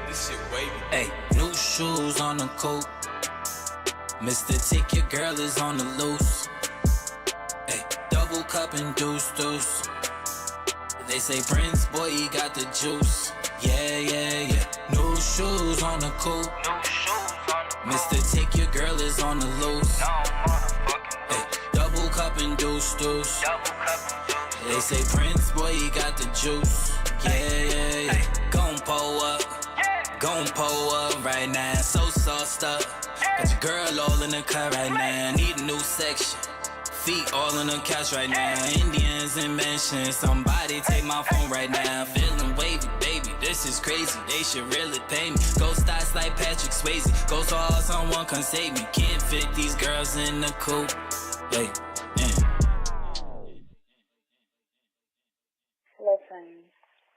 This shit wavy. Hey, new shoes on the coat. Mr. Tick, your girl is on the loose. Hey, double cup and deuce deuce. They say Prince, boy, he got the juice. Yeah, yeah, yeah. New shoes on the coat. Mr. Tick, your girl is on the loose. Hey, double cup and deuce deuce. They say Prince, boy, he got the juice. Yeah, yeah, yeah. Gon' pull up. Gon' pull up right now. So sauced up. Got your girl all in the cut right now. Need a new section. Feet all on the couch right now. Indians in mansion. Somebody take my phone right now. Feeling wavy, baby. This is crazy. They should really pay me. Go styles like Patrick Swayze. Go so hard, someone can save me. Can't fit these girls in the coupe. Hey, Listen,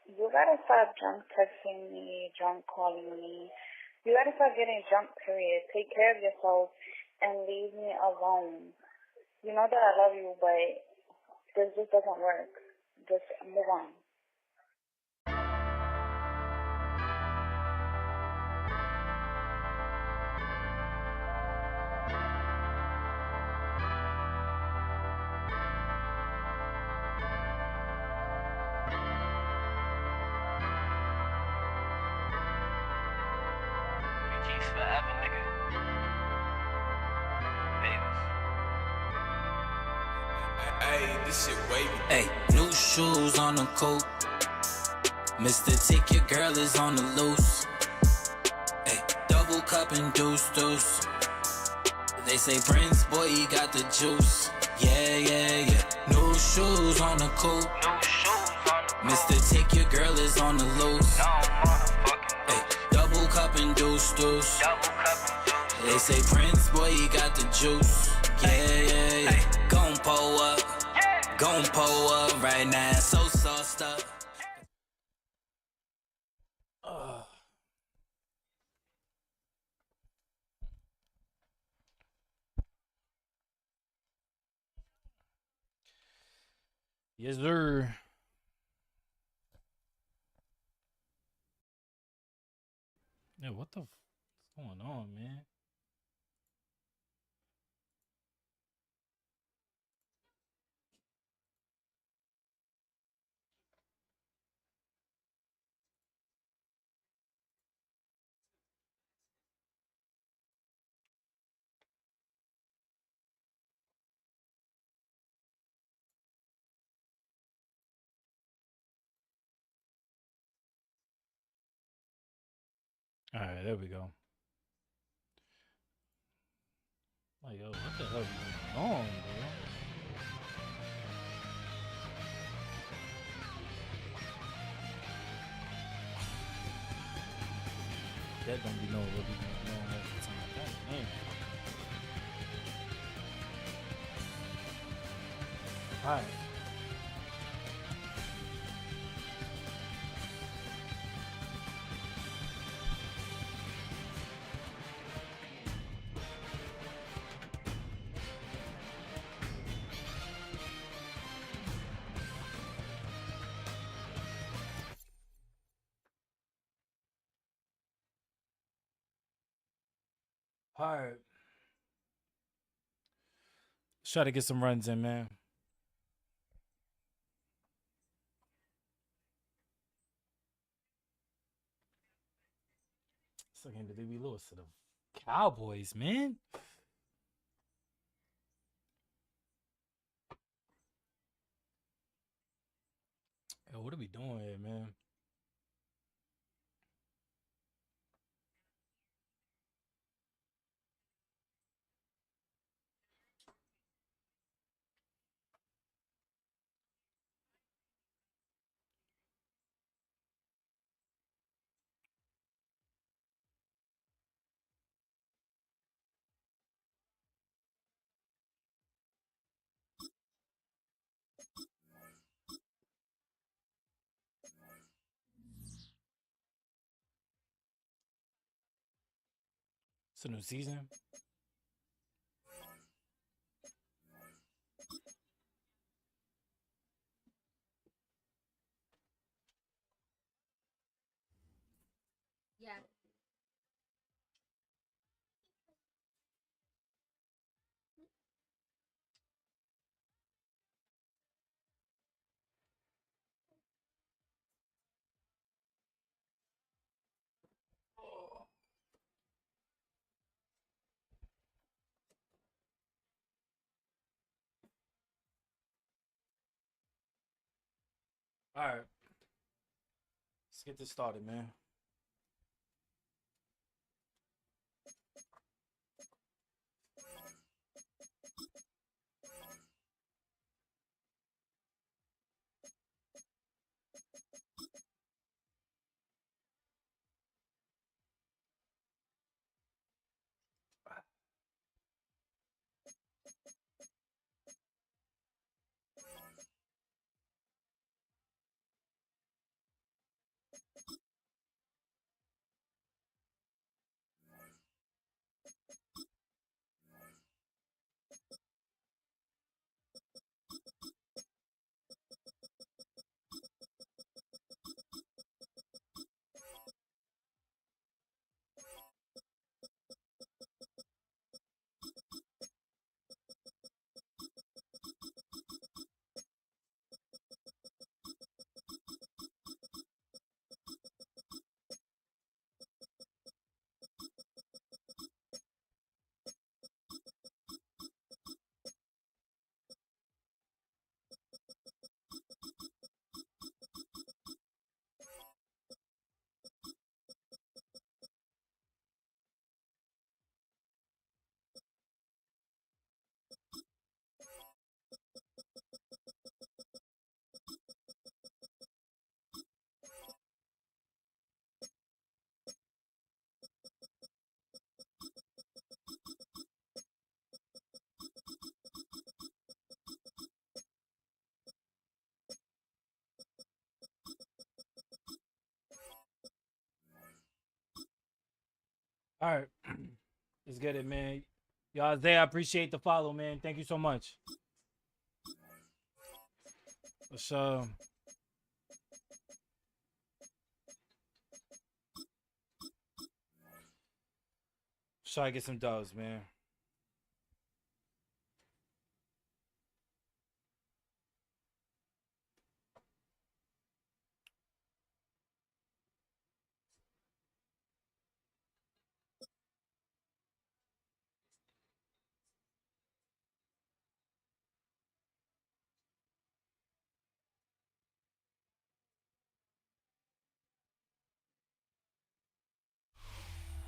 you gotta stop drunk texting me, drunk calling me. You gotta stop getting drunk, period. Take care of yourself and leave me alone. You know that I love you, but this just doesn't work. Just move on. BG's forever, nigga. Hey, this shit wavy. Hey, new shoes on the coat. Mr. Tick, your girl is on the loose. Hey, double cup and deuce deuce. They say Prince, boy, he got the juice. Yeah, yeah, yeah. New shoes on the coat. Mr. Tick, your girl is on the loose. Hey, double cup and deuce deuce. They say Prince, boy, he got the juice. Yeah, yeah, yeah. Gon' pull up. Gon' pull up right now. So sauced up. Yes, sir. Yeah, what the what's going on, man? All right, there we go. Like, yo, what the hell is going on, bro? That don't be no what we going on half the time. God damn. All right. All right. Let's try to get some runs in, man. Second to DB Lewis to the Cowboys, man. Yo, what are we doing here, man? It's a new season. All right. Let's get this started, man. All right. Let's get it, man. Y'all, Isaiah, I appreciate the follow, man. Thank you so much. Let's try to get some dubs, man.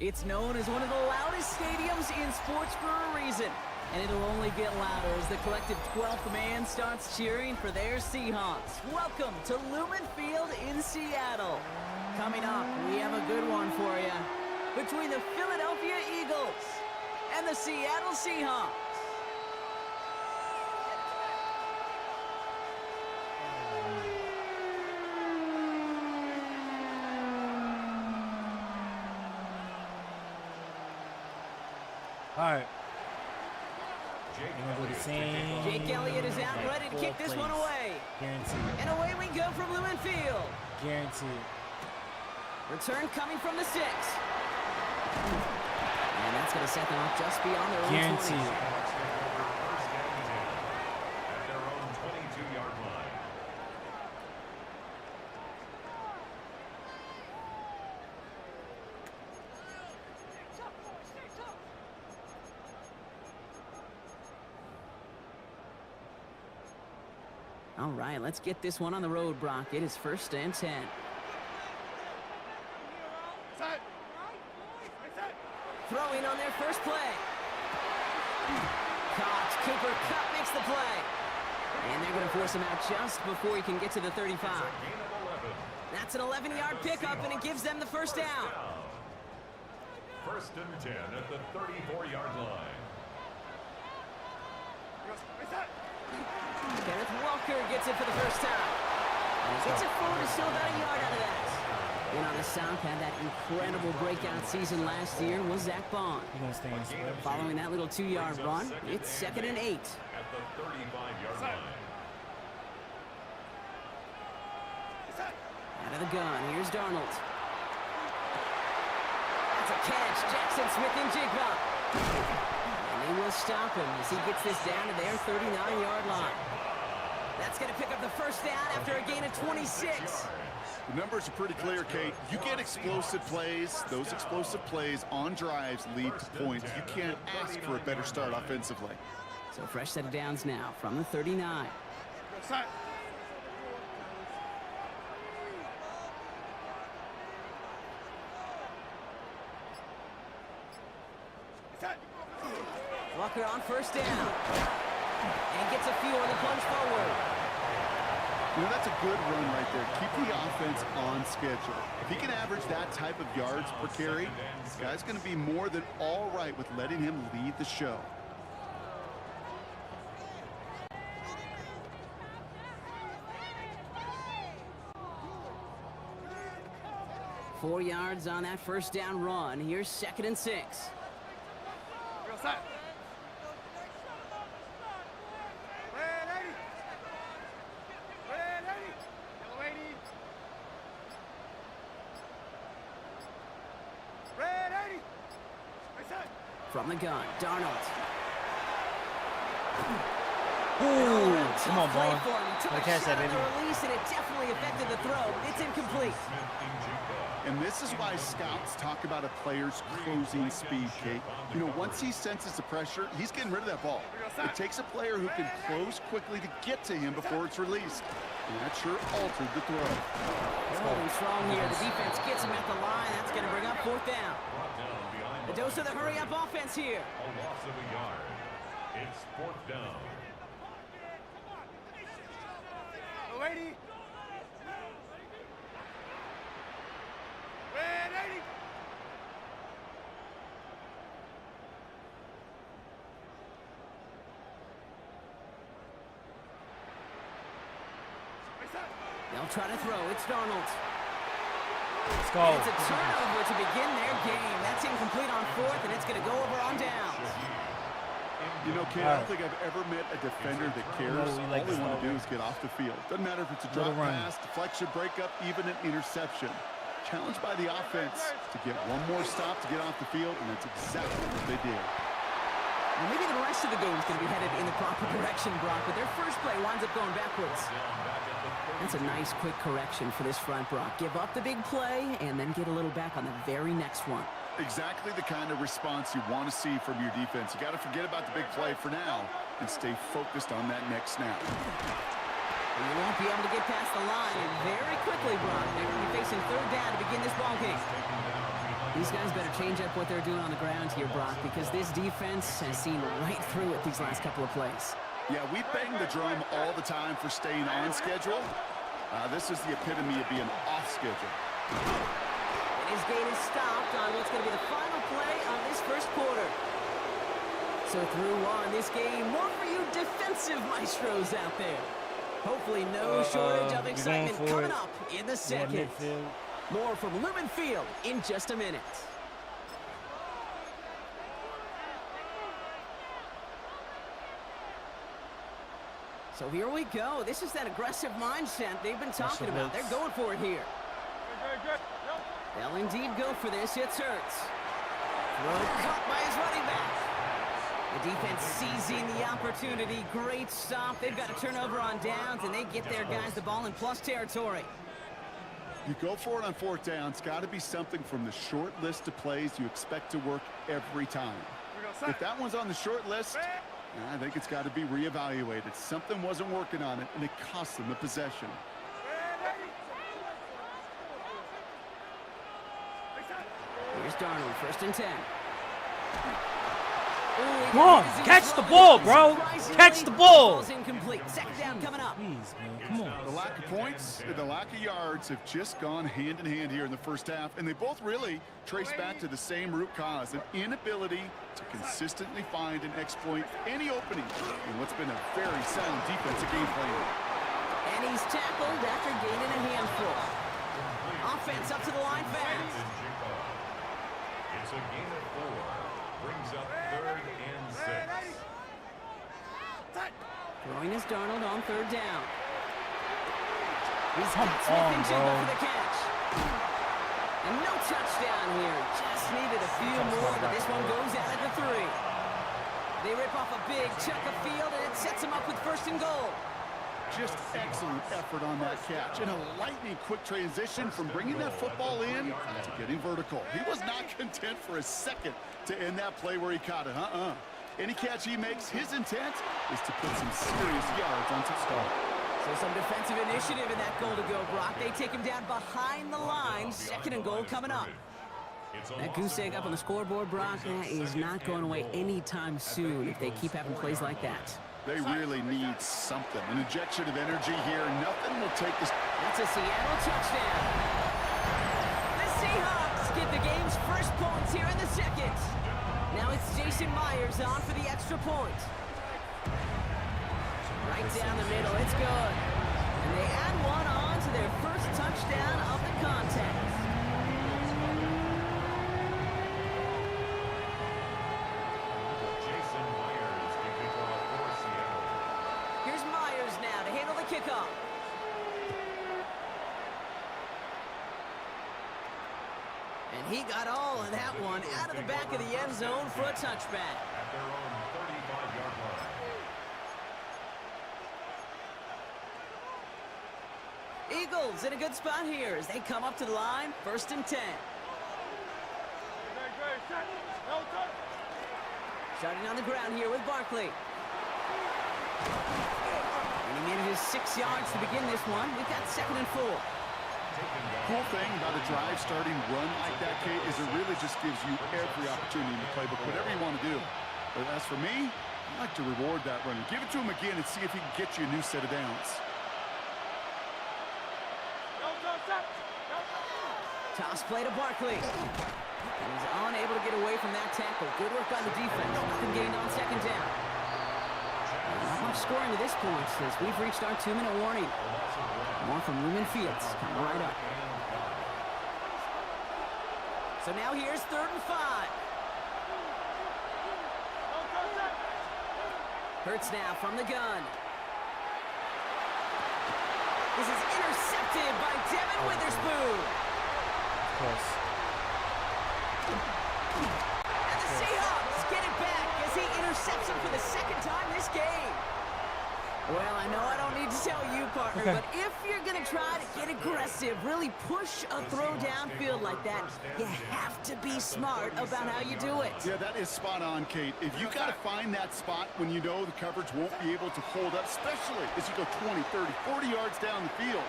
It's known as one of the loudest stadiums in sports for a reason. And it'll only get louder as the collective 12th man starts cheering for their Seahawks. Welcome to Lumen Field in Seattle. Coming up, we have a good one for you. Between the Philadelphia Eagles and the Seattle Seahawks. All right. We're gonna do the same. Jake Elliott is out ready to kick this one away. Guaranteed. And away we go from Lumen Field. Guaranteed. Return coming from the 6. And that's going to set them up just beyond their own 20. Guaranteed. At their own 22-yard line. All right, let's get this one on the road, Brock. It is 1st and 10. Throwing on their first play. Caught. Cooper Kupp makes the play. And they're going to force him out just before he can get to the 35. That's an 11-yard pickup, and it gives them the first down. 1st and 10 at the 34-yard line. Kenneth Walker gets it for the first time. And he gets it forward, still about a yard out of that. And on the south, had that incredible breakout season last year was Zach Bond. You're gonna stay in split. Following that little 2-yard run, it's 2nd and 8. At the 35-yard line. Out of the gun, here's Darnold. That's a catch, Jackson Smith and Jigba. And they will stop him as he gets this down to their 39-yard line. That's going to pick up the first down after a gain of 26. The numbers are pretty clear, Kate. You get explosive plays. Those explosive plays on drives lead to points. You can't ask for a better start offensively. So fresh set of downs now from the 39. Walker on first down. And gets a few on the punch forward. You know, that's a good run right there. Keep the offense on schedule. If he can average that type of yards per carry, this guy's going to be more than all right with letting him lead the show. Four yards on that first down run. Here's 2nd and 6. From the gun, Darnold. Ooh, come on, Play Vaughn. for him. He took Gotta a catch shot that, on the baby. release, and it definitely affected the throw. It's incomplete. And this is why scouts talk about a player's closing speed, Kate. You know, once he senses the pressure, he's getting rid of that ball. It takes a player who can close quickly to get to him before it's released. And that sure altered the throw. Holding strong here. The defense gets him at the line. That's going to bring up 4th down. The dose of the hurry-up offense here. A loss of a yard. It's 4th down. They'll try to throw. It's Darnold. Let's go. It's a turnover to begin their game. That's incomplete on 4th, and it's going to go over on downs. You know, Kate, I don't think I've ever met a defender that cares. All they want to do is get off the field. Doesn't matter if it's a drop pass, deflection, breakup, even an interception. Challenged by the offense to get one more stop to get off the field, and that's exactly what they did. Well, maybe the rest of the game is going to be headed in the proper direction, Brock, but their first play winds up going backwards. That's a nice, quick correction for this front, Brock. Give up the big play and then get a little back on the very next one. Exactly the kind of response you want to see from your defense. You got to forget about the big play for now and stay focused on that next snap. You won't be able to get past the line, and very quickly, Brock, they're going to be facing 3rd down to begin this ball game. These guys better change up what they're doing on the ground here, Brock, because this defense has seen right through it these last couple of plays. Yeah, we bang the drum all the time for staying on schedule. This is the epitome of being off schedule. And his gain is stopped on what's going to be the final play of this first quarter. So through on this game, more for you defensive maestros out there. Hopefully no shortage of excitement coming up in the second. More from Lumen Field in just a minute. So here we go. This is that aggressive mindset they've been talking about. They're going for it here. They'll indeed go for this. It's Hurts. Throw caught by his running back. The defense seizing the opportunity. Great stop. They've got a turnover on downs, and they get their guys the ball in plus territory. You go for it on 4th down. It's got to be something from the short list of plays you expect to work every time. If that one's on the short list, I think it's got to be reevaluated. Something wasn't working on it, and it cost them the possession. Here's Darnold, 1st and 10. Come on, catch the ball, bro. Catch the ball. Incomplete. 2nd down coming up. Please, man, come on. The lack of points and the lack of yards have just gone hand in hand here in the first half, and they both really trace back to the same root cause, an inability to consistently find and exploit any opening in what's been a very sound defensive game plan. And he's tackled after gaining a handful. Offense up to the line fast. It's a gain of 4. Brings up 3rd and 6. Throwing is Darnold on 3rd down. He's Come got Smith on, and Jigba bro. for the catch. And no touchdown here. Just needed a few more, but this one goes out at the 3. They rip off a big chunk of field, and it sets them up with 1st and goal. Just excellent effort on that catch. And a lightning quick transition from bringing that football in to getting vertical. He was not content for a second to end that play where he caught it. Any catch he makes, his intent is to put some serious yards on touchdown. So some defensive initiative in that goal to go, Brock. They take him down behind the line. 2nd and goal coming up. That goose egg up on the scoreboard, Brock, that is not going away anytime soon if they keep having plays like that. They really need something. An injection of energy here. Nothing will take this. That's a Seattle touchdown. The Seahawks get the game's first points here in the second. Now it's Jason Myers on for the extra point. Right down the middle, it's good. And they add one on to their first touchdown of the contest. Jason Myers, the kickoff for Seattle. Here's Myers now to handle the kickoff. And he got all of that one out of the back of the end zone for a touchback. At their own 35-yard line. Eagles in a good spot here as they come up to the line, 1st and 10. Starting on the ground here with Barkley. And he manages 6 yards to begin this one. We've got 2nd and 4. Cool thing about a drive starting run like that, Kate, is it really just gives you every opportunity in the playbook, whatever you want to do. But as for me, I like to reward that run. Give it to him again and see if he can get you a new set of downs. Toss play to Barkley. And he's unable to get away from that tackle. Good work by the defense. Nothing gained on 2nd down. Not much scoring to this point as we've reached our 2-minute warning. More from Lumen Fields coming right up. So now here's 3rd and 5. Hurts now from the gun. This is intercepted by Devin Witherspoon. Close. And the Seahawks get it back as he intercepts him for the 2nd time this game. Well, I know I don't need to tell you, partner, but if you're going to try to get aggressive, really push a throw downfield like that, you have to be smart about how you do it. Yeah, that is spot on, Kate. If you got to find that spot when you know the coverage won't be able to hold up, especially as you go 20, 30, 40 yards down the field.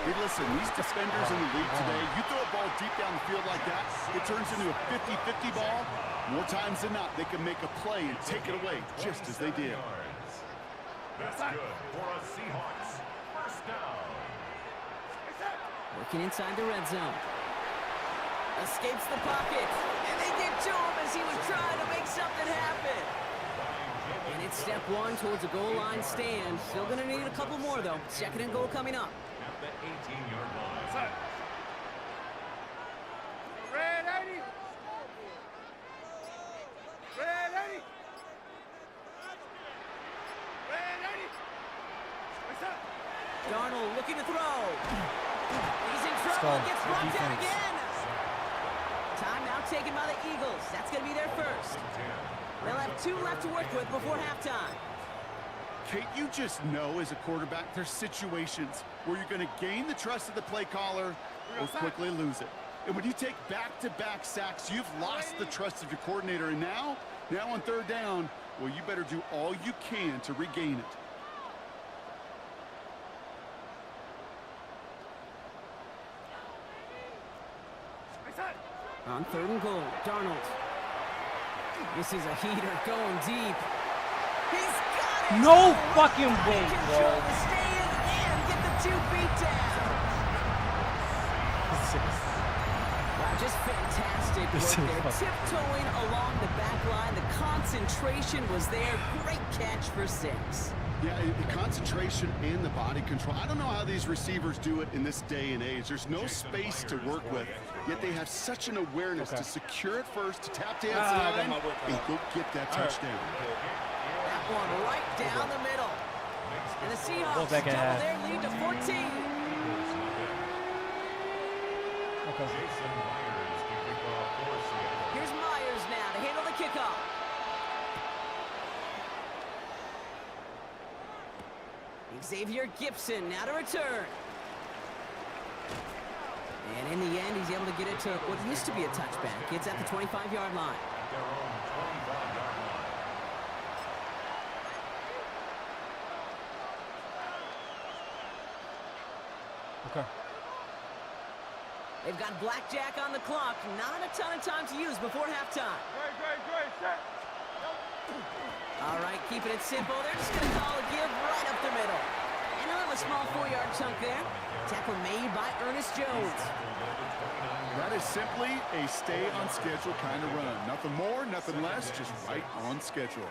Hey, listen, these defenders in the league today, you throw a ball deep down the field like that, it turns into a 50-50 ball. More times than not, they can make a play and take it away just as they did. That's good for a Seahawks. 1st down. Working inside the red zone. Escapes the pocket. And they get to him as he was trying to make something happen. And it's step 1 towards a goal line stand. Still going to need a couple more, though. 2nd and goal coming up. At the 18-yard line. Red 80. Red 80. Darnold looking to throw. He's in trouble. go. Gets brought down Defense. again. Timeout taken by the Eagles. That's going to be their first. They'll have 2 left to work with before halftime. Kate, you just know as a quarterback, there's situations where you're going to gain the trust of the play caller or quickly lose it. And when you take back-to-back sacks, you've lost the trust of your coordinator. And now on 3rd down, well, you better do all you can to regain it. On 3rd and goal, Darnold. This is a heater going deep. He's got it! No fucking way, Control bro. to stay in and get the 2 feet down. Wow, just fantastic work there. Tiptoeing along the back line. The concentration was there. Great catch for 6. Yeah, the concentration and the body control. I don't know how these receivers do it in this day and age. There's no space to work with, yet they have such an awareness to secure it first, to tap dance the line, and go get that touchdown. That one right down the middle. And the Seahawks back double ahead. their lead to 14. Jason Myers, the kickoff for Seattle. Here's Myers now to handle the kickoff. Xavier Gibson now to return. And in the end, he's able to get it to what used to be a touchback. It's at the 25-yard line. At their own 25-yard line. Okay. They've got blackjack on the clock. Not a ton of time to use before halftime. Great, set. All right, keeping it simple. They're just going to call a give right up the middle. And he'll have a small 4-yard chunk there. Tackle made by Ernest Jones. That is simply a stay-on-schedule kind of run. Nothing more, nothing less, just right on schedule.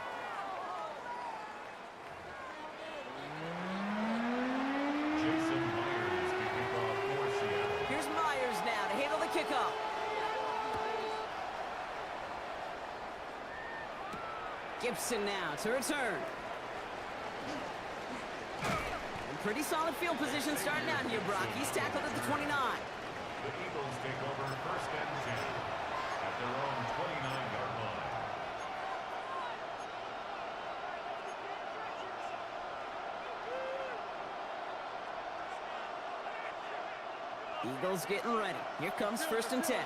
Here's Myers now to handle the kickoff. Gibson now to return. And pretty solid field position starting out here, Brock. He's tackled at the 29. The Eagles take over first and 10 at their own 29-yard line. Eagles getting ready. Here comes first and 10.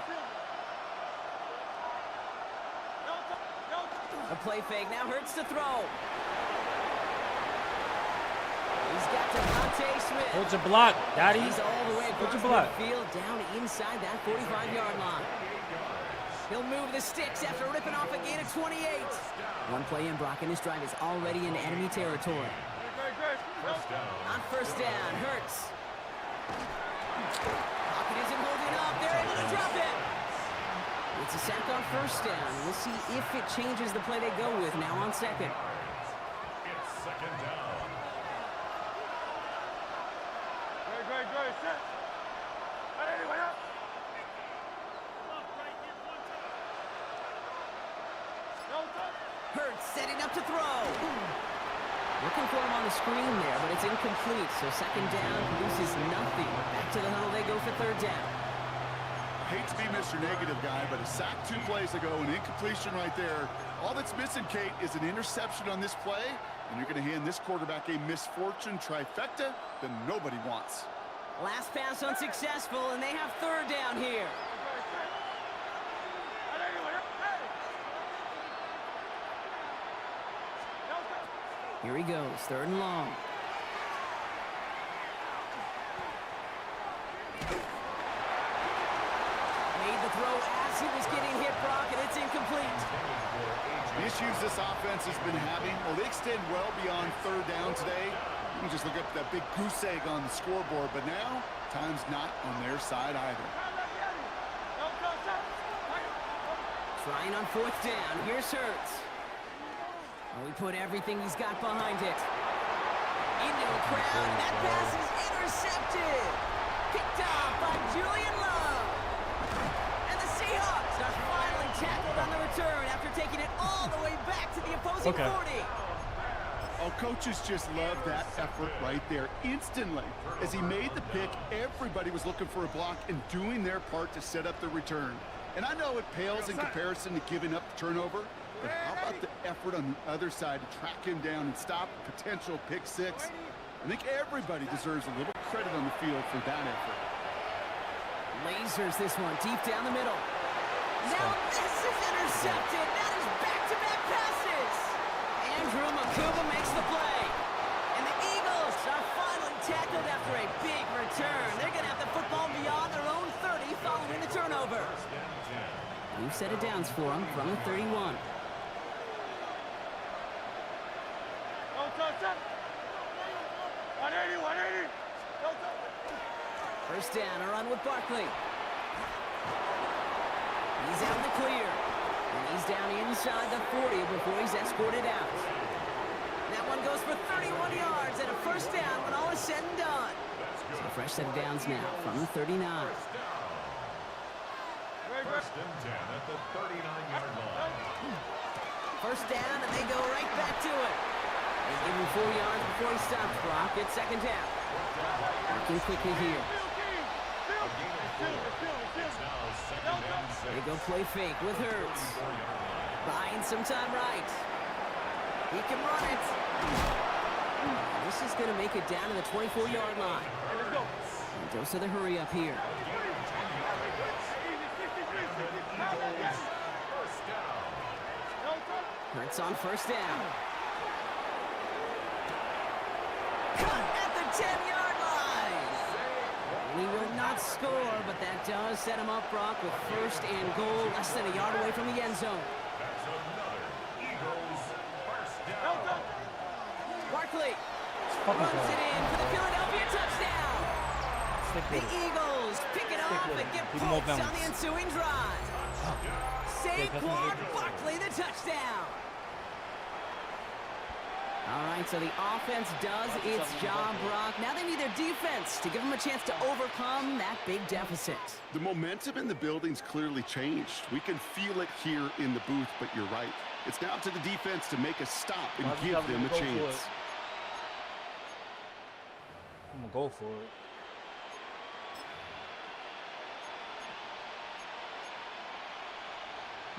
A play fake. Now Hurts to throw. He's got Devontae Smith. Hold your block, Daddy. He's all the way across your block. the field down inside that 45-yard line. He'll move the sticks after ripping off a gain of 28. One play in, Brock, and his drive is already in enemy territory. On first down, Hurts. Pocket isn't holding up. They're able to drop it. It's a sack on first down. We'll see if it changes the play they go with now on second. It's second down. Great, set. Wait up. Hurts setting up to throw. Looking for him on the screen there, but it's incomplete. So second down produces nothing. Back to the huddle they go for third down. I hate to be Mr. Negative guy, but a sack 2 plays ago, an incompletion right there. All that's missing, Kate, is an interception on this play, and you're going to hand this quarterback a misfortune trifecta that nobody wants. Last pass unsuccessful, and they have third down here. Here he goes, third and long. Made the throw as he was getting hit, Brock, and it's incomplete. The issues this offense has been having, well, they extend well beyond third down today. You can just look up that big goose egg on the scoreboard, but now, time's not on their side either. Trying on fourth down, here's Hurts. Well, he put everything he's got behind it. Into the crowd, and that pass is intercepted. Picked off by Julian Love. And the Seahawks are finally tackled on the return after taking it all the way back to the opposing 40. Oh, coaches just love that effort right there. Instantly, as he made the pick, everybody was looking for a block and doing their part to set up the return. And I know it pales in comparison to giving up the turnover, but how about the effort on the other side to track him down and stop potential pick six? I think everybody deserves a little credit on the field for that effort. Lasers this one deep down the middle. Now this is intercepted. That is back-to-back passes. Andrew Makuba makes the play. And the Eagles are finally tackled after a big return. They're going to have the football beyond their own 30 following the turnover. New set of downs for them from the 31. First down, a run with Barkley. He's out in the clear. And he's down inside the 40 before he's escorted out. That one goes for 31 yards and a first down when all is said and done. So a fresh set of downs now from the 39. First and 10 at the 39-yard line. First down, and they go right back to it. They give him 4 yards before he stops, Brock. It's second down. Working quickly here. They go play fake with Hurts. Buying some time right. He can run it. This is going to make it down to the 24-yard line. And goes to the hurry up here. Hurts on first down. Cut at the 10-yard line. And he will not score, but that does set him up, Brock, with first and goal, less than a yard away from the end zone. That's another Eagles first down. Barkley Fucking runs goal. it in for the Philadelphia touchdown. Stick The with it. Eagles pick it off with and it. get Keep 'em all points on balanced. the ensuing drive. Saquon Barkley, the touchdown. All right, so the offense does its job, Brock. Now they need their defense to give them a chance to overcome that big deficit. The momentum in the building's clearly changed. We can feel it here in the booth, but you're right. It's now up to the defense to make a stop and Why's he give telling them me a to go for chance. it? I'm gonna go for it.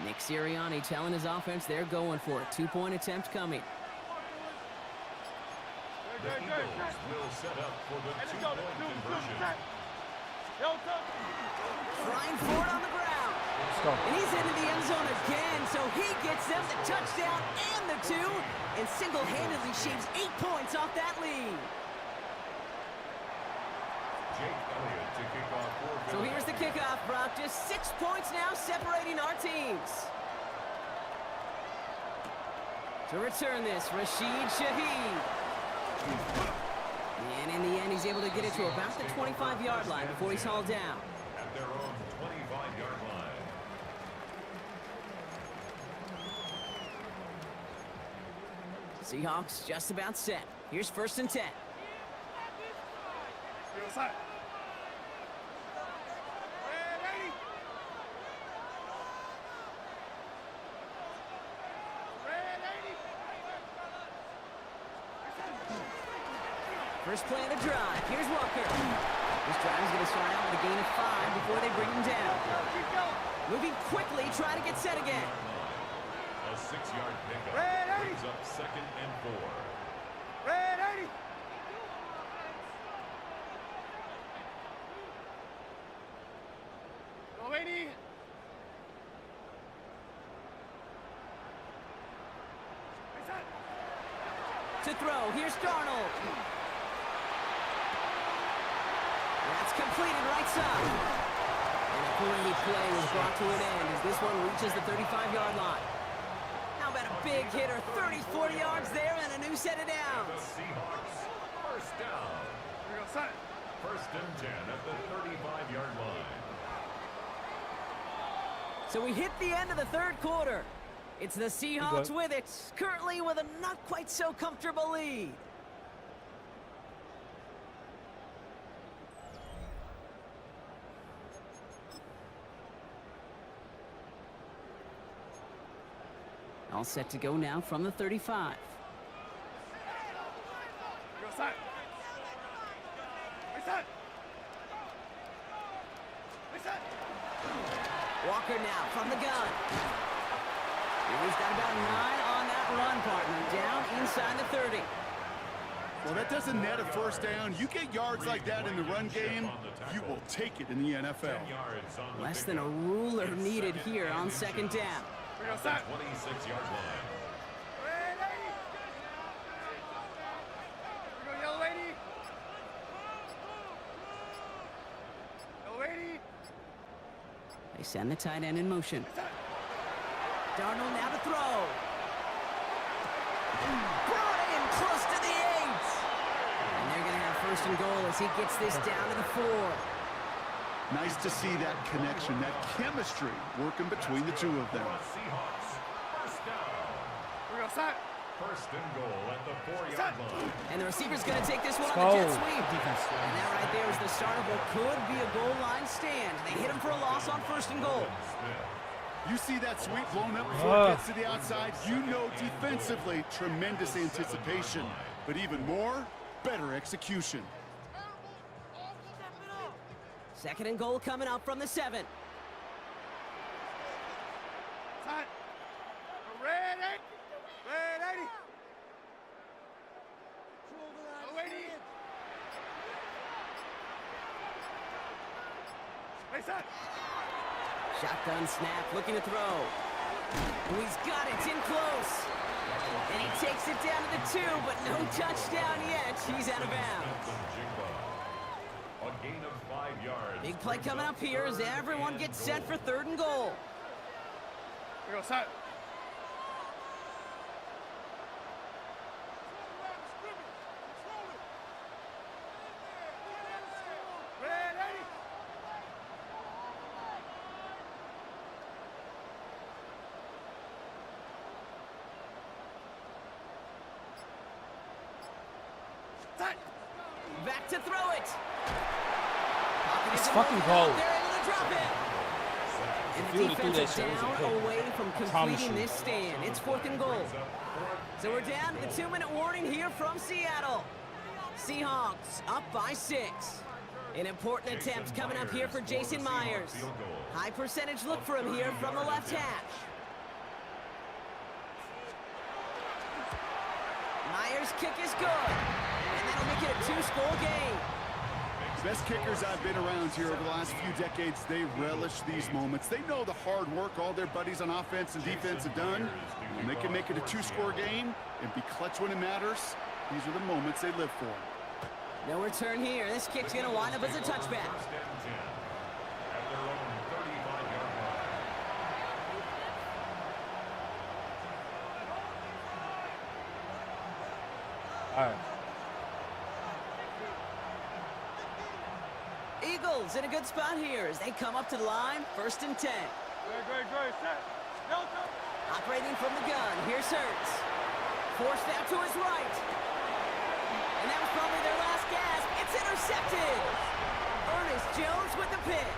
Nick Sirianni telling his offense they're going for it. 2-point attempt coming. The Eagles will set up for the two-point conversion. Trying for it on the ground. Let's go. And he's into the end zone again, so he gets them the touchdown and the 2, and single-handedly shaves 8 points off that lead. Jake Elliott to kick off for So here's the kickoff, Brock. Just 6 points now separating our teams. To return this, Rashid Shaheed. And in the end, he's able to get it to about the 25-yard line before he's hauled down. at their own 25-yard line. Seahawks just about set. Here's 1st and 10. First play of the drive. Here's Walker. This drive is going to start out with a gain of 5 before they bring him down. Moving quickly, try to get set again. A 6-yard pickup brings up 2nd and 4. Red 80. Go 80. To throw, here's Darnold. That's completed right side. And a hurry play was brought to an end as this one reaches the 35-yard line. How about a big hitter, 30, 40 yards there and a new set of The downs. Seahawks, first down. Here we go, son. 1st and 10 at the 35-yard line. So we hit the end of the 3rd quarter. It's the Seahawks with it, currently with a not quite so comfortable lead. All set to go now from the 35. Here we go, son. Hey, son. Hey, son. Walker now from the gun. And he's got about 9 on that run, partner. Down inside the 30. Well, that doesn't net a first down. You get yards like that in the run game, you will take it in the NFL. 10 yards on the Less than a pickup. ruler needed here on 2nd down. Here we go, At the son. 26-yard line. Red 80. Here we go, yellow 80. Yellow 80. They send the tight end in motion. Darnold now to throw. Brought in close to the 8. And they're going to have 1st and goal as he gets this down to the 4. Nice to see that connection, that chemistry working between the two of them. The Seahawks, first down. Here we go, son. 1st and goal at the 4-yard line. And the receiver's going to take this one Let's on the go. jet sweep. Defense. And that right there is the start of what could be a goal line stand. They hit him for a loss on 1st and goal. You see that sweep blown up before it gets to the outside, you know defensively, tremendous anticipation. But even more, better execution. 2nd and goal coming up from the 7. Son. Red 80. Red 80. Yellow 80. Hey, son. Shotgun snap, looking to throw. Oh, he's got it, it's in close. And he takes it down to the 2, but no touchdown yet. He's out of bounds. A gain of 5 yards. Big play coming up here as everyone gets set for 3rd and goal. We go, side. Ready. Side. Back to throw it. It's fucking cold. They're able to drop it. And the Field to do defense that is shit was a down pick. away from promise completing you. this stand. It's 4th and goal. So we're down to the 2-minute warning here from Seattle. Seahawks up by 6. An important attempt coming up here for Jason Myers. High percentage look for him here from the left hash. Myers' kick is good. And that'll make it a 2-score game. Best kickers I've been around here over the last few decades, they relish these moments. They know the hard work all their buddies on offense and defense have done. And they can make it a 2-score game and be clutch when it matters. These are the moments they live for. No return here. This kick's going to wind up as a touchback. First and 10 at their own 35-yard line. All right. Eagles in a good spot here as they come up to the line. 1st and 10. Great. Set. Delta. Operating from the gun. Here's Hurts. Forced out to his right. And that was probably their last gasp. It's intercepted. Ernest Jones with the pick.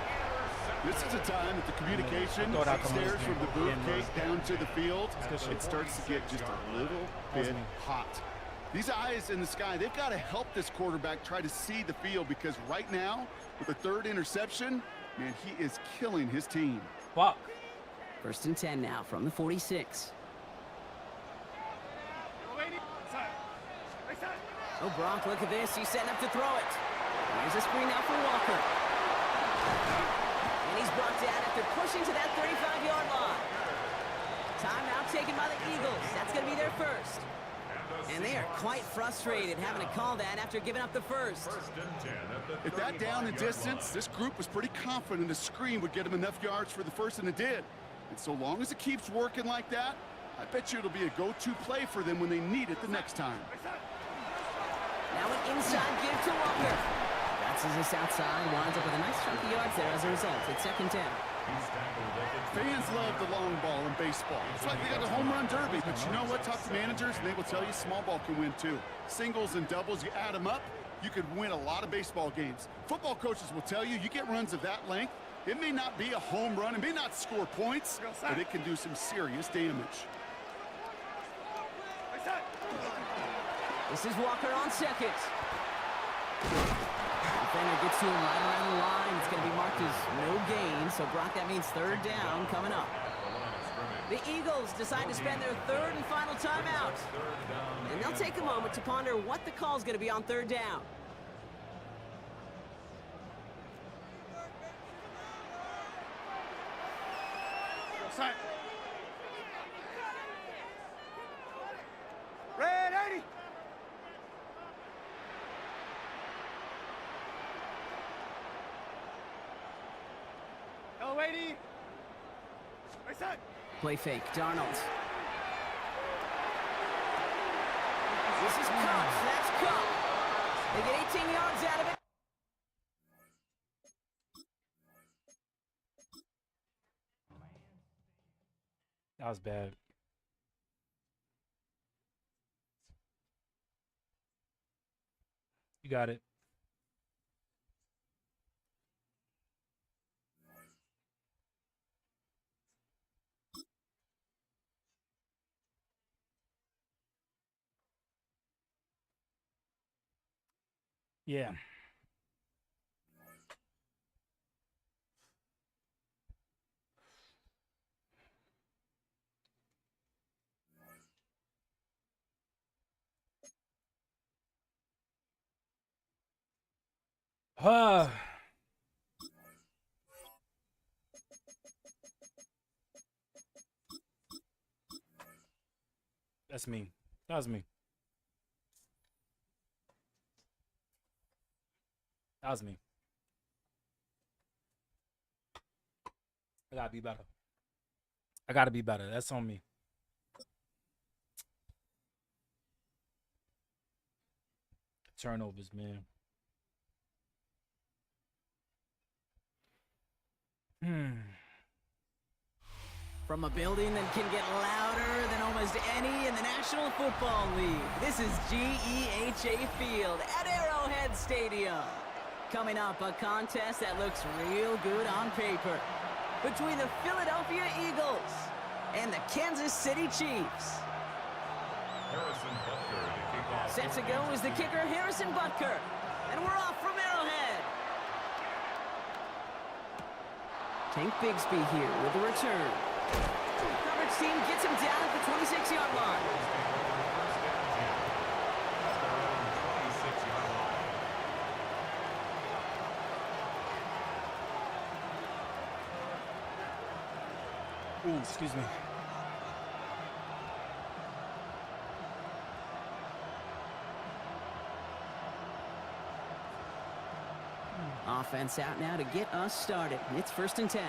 This is a time that the communication Throw it out the upstairs most, from the man. boot cake down to the field, good shit. it starts to get just a little bit hot. These eyes in the sky, they've got to help this quarterback try to see the field because right now, with the 3rd interception, man, he is killing his team. Fuck. 1st and 10 now from the 46. Side. Right side. Oh, Brock, look at this. He's setting up to throw it. Here's a screen now for Walker. And he's brought down after pushing to that 35-yard line. Timeout taken by the Eagles. That's going to be their first. And they are quite frustrated having to call that after giving up the first. First and 10 at the At that down and 35-yard distance, line. this group was pretty confident a screen would get them enough yards for the first, and it did. And so long as it keeps working like that, I bet you it'll be a go-to play for them when they need it the next time. Now an inside give to Walker. Bounces this outside, winds up with a nice chunk of yards there as a result. It's 2nd down. He's tackled at the Fans love the long ball in baseball. It's like they got a home run derby, but you know what? Talk to managers, and they will tell you small ball can win too. Singles and doubles, you add them up, you could win a lot of baseball games. Football coaches will tell you, you get runs of that length, it may not be a home run, it may not score points, but it can do some serious damage. Right side. This is Walker on 2nd. Defender gets to him right around the line. It's going to be marked as no gain. So, Brock, that means 3rd down coming up. The Eagles decide to spend their 3rd and final timeout. And they'll take a moment to ponder what the call is going to be on 3rd down. Go side. Ready. L80. Right side. Play fake. Darnold. This is Cook. That's Cook. They get 18 yards out of it. That was bad. You got it. Yeah. That's me. That was me. That was me. I gotta be better. I gotta be better. That's on me. Turnovers, man. From a building that can get louder than almost any in the National Football League, this is GEHA Field at Arrowhead Stadium. Coming up, a contest that looks real good on paper between the Philadelphia Eagles and the Kansas City Chiefs. Harrison Butker to kick off. Set to go is the kicker, Harrison Butker. And we're off from Arrowhead. Tank Bigsby here with the return. Coverage team gets him down at the 26-yard line. Ooh, excuse me. Offense out now to get us started. It's 1st and 10.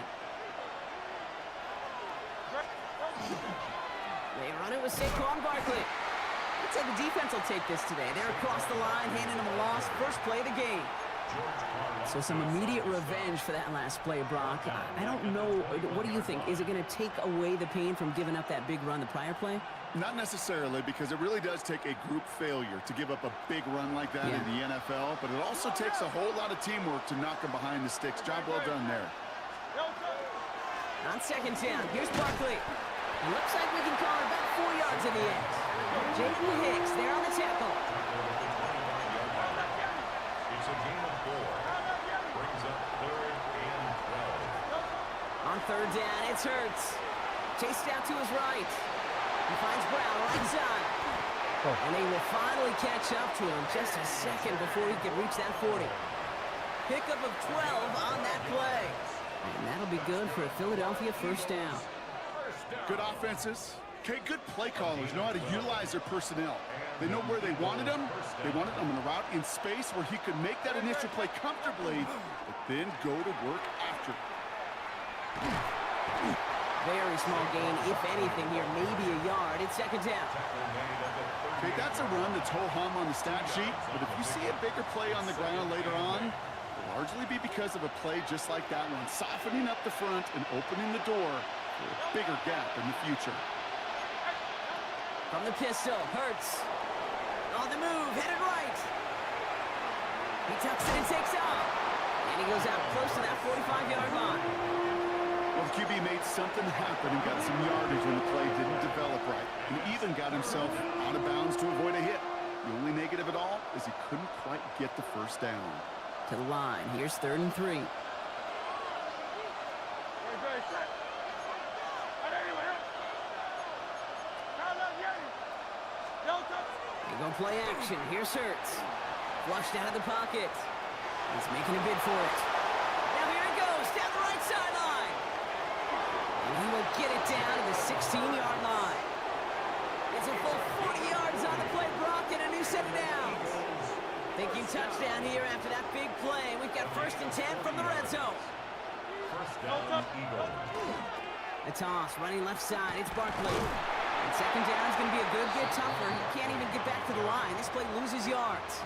They run it with Saquon Barkley. I'd say the defense will take this today. They're across the line, handing them a loss. First play of the game. So some immediate revenge for that last play, Brock. I don't know. What do you think? Is it going to take away the pain from giving up that big run the prior play? Not necessarily, because it really does take a group failure to give up a big run like that in the NFL, but it also takes a whole lot of teamwork to knock them behind the sticks. Job well done there. On 2nd down, here's Barkley. It looks like we can call it about 4 yards in the end. J.D. Hicks there on the tackle. It's a gain of 4. Brings up 3rd and 12. On 3rd down, it's Hurts. Chased out to his right. He finds Brown right side. And they will finally catch up to him just a second before he can reach that 40. Pickup of 12 on that play. And that'll be good for a Philadelphia 1st down. Good offenses. Okay, good play callers know how to utilize their personnel. They know where they wanted them. They wanted them in a route in space where he could make that initial play comfortably, but then go to work after. Very small gain, if anything here, maybe a yard. It's 2nd down. Okay, that's a run that's ho-hum on the stat sheet, but if you see a bigger play on the ground later on, it'll largely be because of a play just like that one, softening up the front and opening the door for a bigger gap in the future. From the pistol, Hurts. On the move, headed right. He tucks it and takes off. And he goes out close to that 45-yard line. Well, the QB made something happen and got some yardage when the play didn't develop right. And even got himself out of bounds to avoid a hit. The only negative at all is he couldn't quite get the 1st down. To the line, here's 3rd and 3. They go play action. Here's Hurts. Flushed out of the pocket. He's making a bid for it. Now here it goes, down the right sideline. And he will get it down to the 16-yard line. It's a full 40 yards on the play, Brock, and a new set of downs. Thinking touchdown here after that big play. We've got 1st and 10 from the red zone. 1st down, Eagles. The toss, running left side. It's Barkley. And 2nd down is going to be a good bit tougher. He can't even get back to the line. This play loses yards.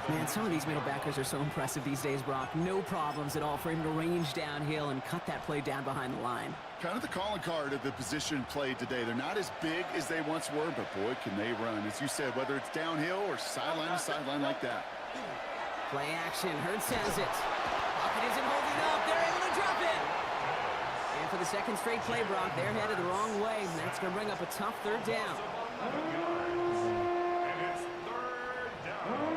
Man, some of these middle backers are so impressive these days, Brock. No problems at all for him to range downhill and cut that play down behind the line. Kind of the calling card of the position played today. They're not as big as they once were, but boy, can they run. As you said, whether it's downhill or sideline to sideline like that. Play action. Hurts has it. Pocket isn't holding up. They're able to drop it. And for the 2nd straight play, Brock, they're headed the wrong way, and that's going to bring up a tough 3rd down. And it's 3rd down.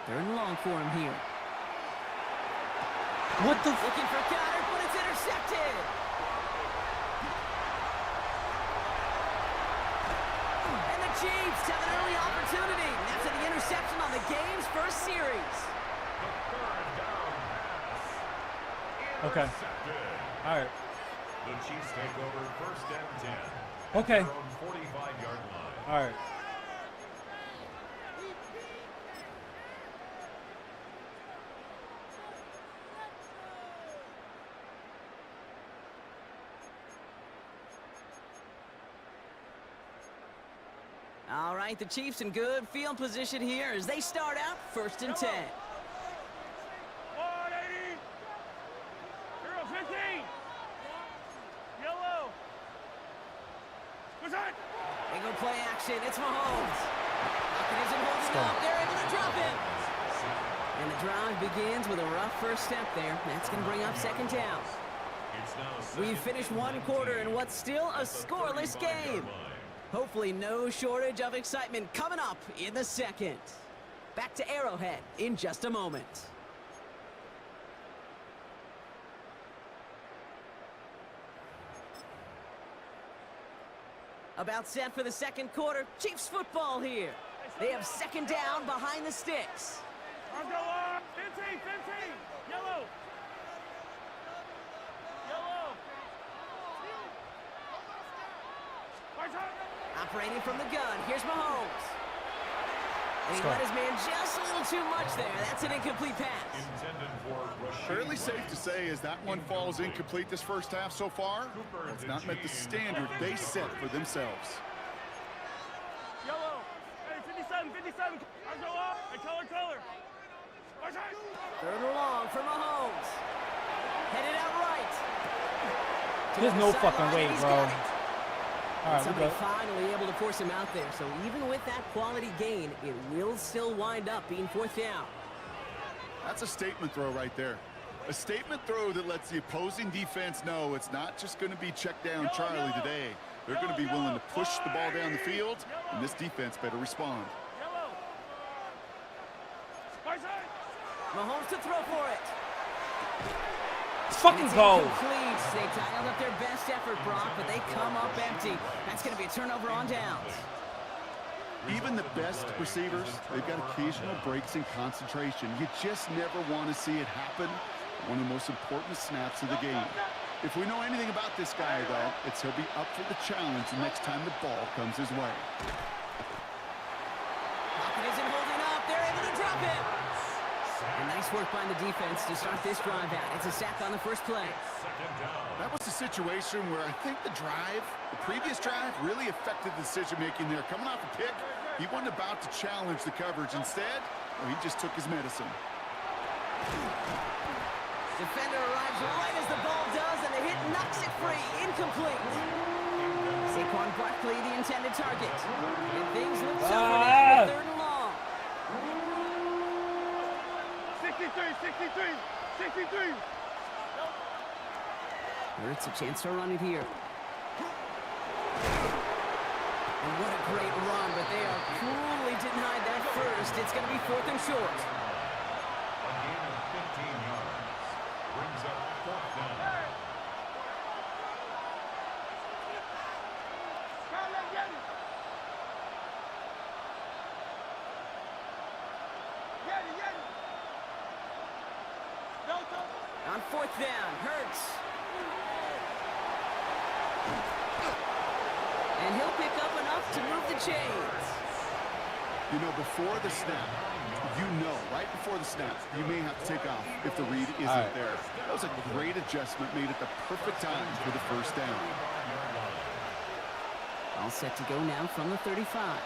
3rd and long. They're in long for him here. What the? Looking for Goddard, but it's intercepted. And the Chiefs have an early opportunity after the interception on the game's first series. Okay. All right. The Chiefs take over first and 10. Okay. Their own 45-yard line. All right. All right, the Chiefs in good field position here as they start out first and 10. 180. 0-15. Yellow. What's that? They go play action. It's Mahomes. Pocket isn't holding up. They're able to drop him. And the drive begins with a rough first step there. That's going to bring up second down. It's now We've finished one quarter in what's still a scoreless game. Hopefully no shortage of excitement coming up in the second. Back to Arrowhead in just a moment. About set for the second quarter. Chiefs football here. They have second down behind the sticks. Arms go up. 15. Yellow. Operating from the gun. Here's Mahomes. And he let his man just a little too much there. That's an incomplete pass. intended for Rashid Fairly safe to Rice. say as that one falls incomplete this first half so far, it's not met the standard they set for themselves. Yellow. Hey, 57. Arms go up. And color. Third and long for Mahomes. Headed out right. There's no Sideline, fucking way, and he's bro. got it. All right, we Somebody go. finally able to force him out there. So even with that quality gain, it will still wind up being fourth down. That's a statement throw right there. A statement throw that lets the opposing defense know it's not just going to be check down Charlie today. They're going to be willing to push the ball down the field, and this defense better respond. Mahomes to throw for it. Let's fucking It's go. incomplete. They dialed up their best effort, Brock, but they come up empty. That's going to be a turnover on downs. Even the best receivers, they've got occasional breaks in concentration. You just never want to see it happen. One of the most important snaps of the game. If we know anything about this guy, though, it's he'll be up for the challenge the next time the ball comes his way. Pocket isn't holding up. They're able to drop him. And nice work by the defense to start this drive out. It's a sack on the first play. That was a situation where I think the previous drive, really affected the decision-making there. Coming off a pick, he wasn't about to challenge the coverage. Instead, well, he just took his medicine. Defender arrives right as the ball does, and the hit knocks it free. Incomplete. Saquon Barkley, the intended target. And things look tough for now with third and long. 63. It's a chance to run it here. And what a great run, but they are cruelly denied that first. It's going to be fourth and short. A gain of 15 yards. Brings up fourth down. On fourth down, Hurts. And he'll pick up enough to move the chains. You know, before the snap, right before the snap, you may have to take off if the read isn't there. That was a great adjustment made at the perfect time for the first down. All set to go now from the 35.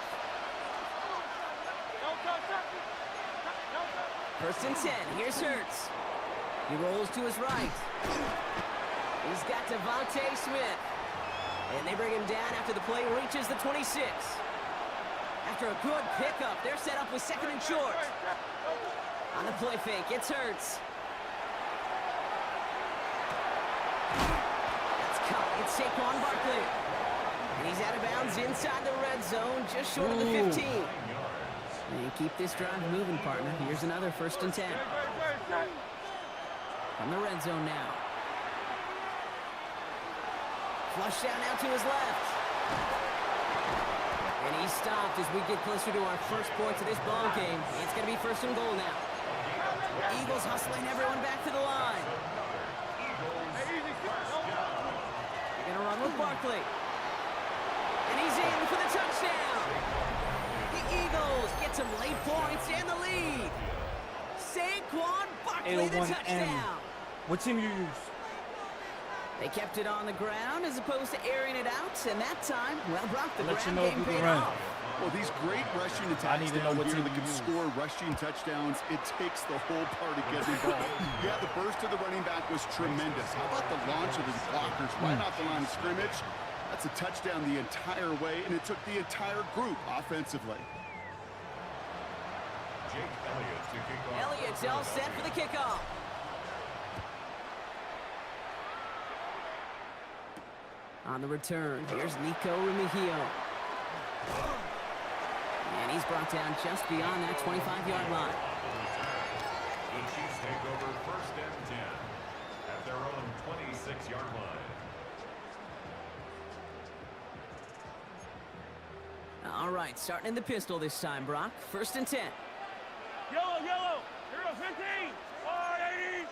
First and 10. Here's Hurts. He rolls to his right. He's got Devontae Smith. And they bring him down after the play reaches the 26. After a good pickup, they're set up with second and short. On the play fake, it's Hurts. That's caught. It's Saquon Barkley. And he's out of bounds inside the red zone, just short of the 15. And keep this drive moving, partner. Here's another first and 10. From the red zone now. Flush down out to his left. And he stopped as we get closer to our first points of this ball game. It's going to be first and goal now. Eagles hustling everyone back to the line. Gonna run with Barkley. And he's in for the touchdown. The Eagles get some late points and the lead. Saquon Barkley, the touchdown. What team you use? They kept it on the ground as opposed to airing it out, and that time, well, Brock, the Let you ground know if game you can paid run. off. Well, these great rushing attacks need to know down what here team that you can use. score rushing touchdowns, it takes the whole party to get involved. Yeah, the burst of the running back was tremendous. How about the launch of his blockers right off the line of scrimmage? That's a touchdown the entire way, and it took the entire group offensively. Jake Elliott to kick off. Elliott's all set for the kickoff. On the return, here's Nico Remigio. And he's brought down just beyond that 25-yard line. The Chiefs take over 1st and 10 at their own 26-yard line. All right, starting in the pistol this time, Brock. 1st and 10. Yellow, yellow. Here goes 15. 180.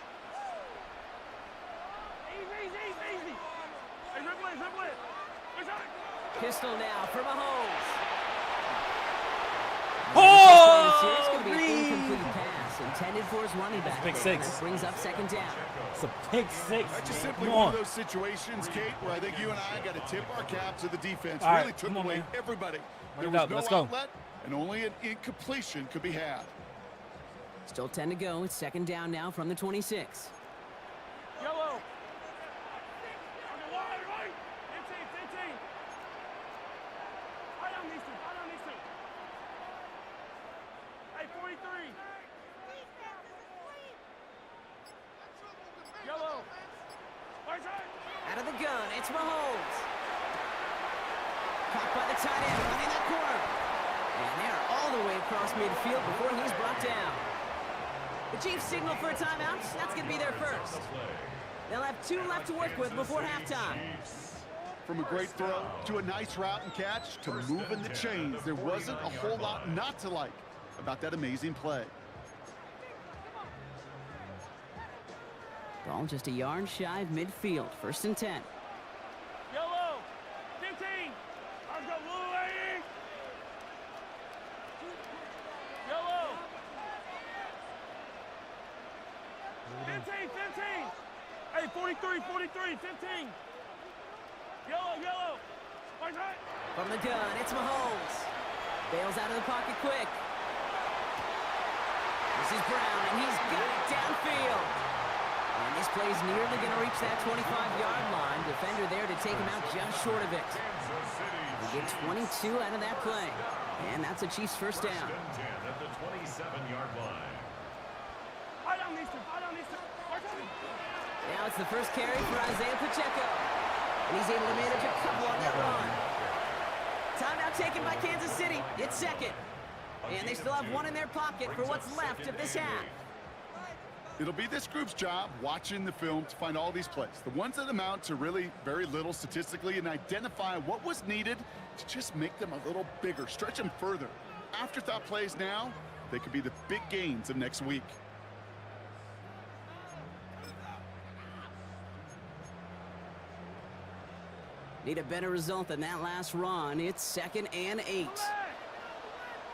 Easy. Hey, dribble it. Good shot. Pistol now for Mahomes. Oh, It's going to be an incomplete pass intended for his running back. pick there. six. This brings up 2nd down. It's a pick six. That's just man. simply Come one on. of those situations, Kate, where I think you and I got to tip our cap to the defense. All right, Really took come on, away man. everybody. Run There it was up, no let's go. outlet, and only an incompletion could be had. Still 10 to go. It's 2nd down now from the 26. Yellow. On the wide right. 15. I don't need to. Hey, 43. Yellow. Right side. Out of the gun, it's Mahomes. Caught by the tight end, running that corner. And they're all the way across midfield before he's brought down. The Chiefs signal for a timeout. That's going to be their first. They'll have 2 left to work with before halftime. From a great throw to a nice route and catch to moving the chains, there wasn't a whole lot not to like about that amazing play. Ball just a yard shy of midfield. 1st and 10. Yellow. 15. Let's go, blue lady. Yellow. 15. Hey, 43. 15. Yellow. Right side. From the gun, it's Mahomes. Bails out of the pocket quick. This is Brown, and he's got it downfield. And this play's nearly going to reach that 25-yard line. Defender there to take him out just short of it. They get 22 out of that play. And that's a Chiefs first down. 1st and 10 at the 27-yard line. I don't need to. Now it's the first carry for Isaiah Pacheco. And he's able to manage a couple on that run. Timeout taken by Kansas City. It's 2nd. And they still have 1 in their pocket for what's left of this half. It'll be this group's job watching the film to find all these plays, the ones that amount to really very little statistically, and identify what was needed to just make them a little bigger, stretch them further. Afterthought plays now, they could be the big gains of next week. Need a better result than that last run. It's 2nd and 8.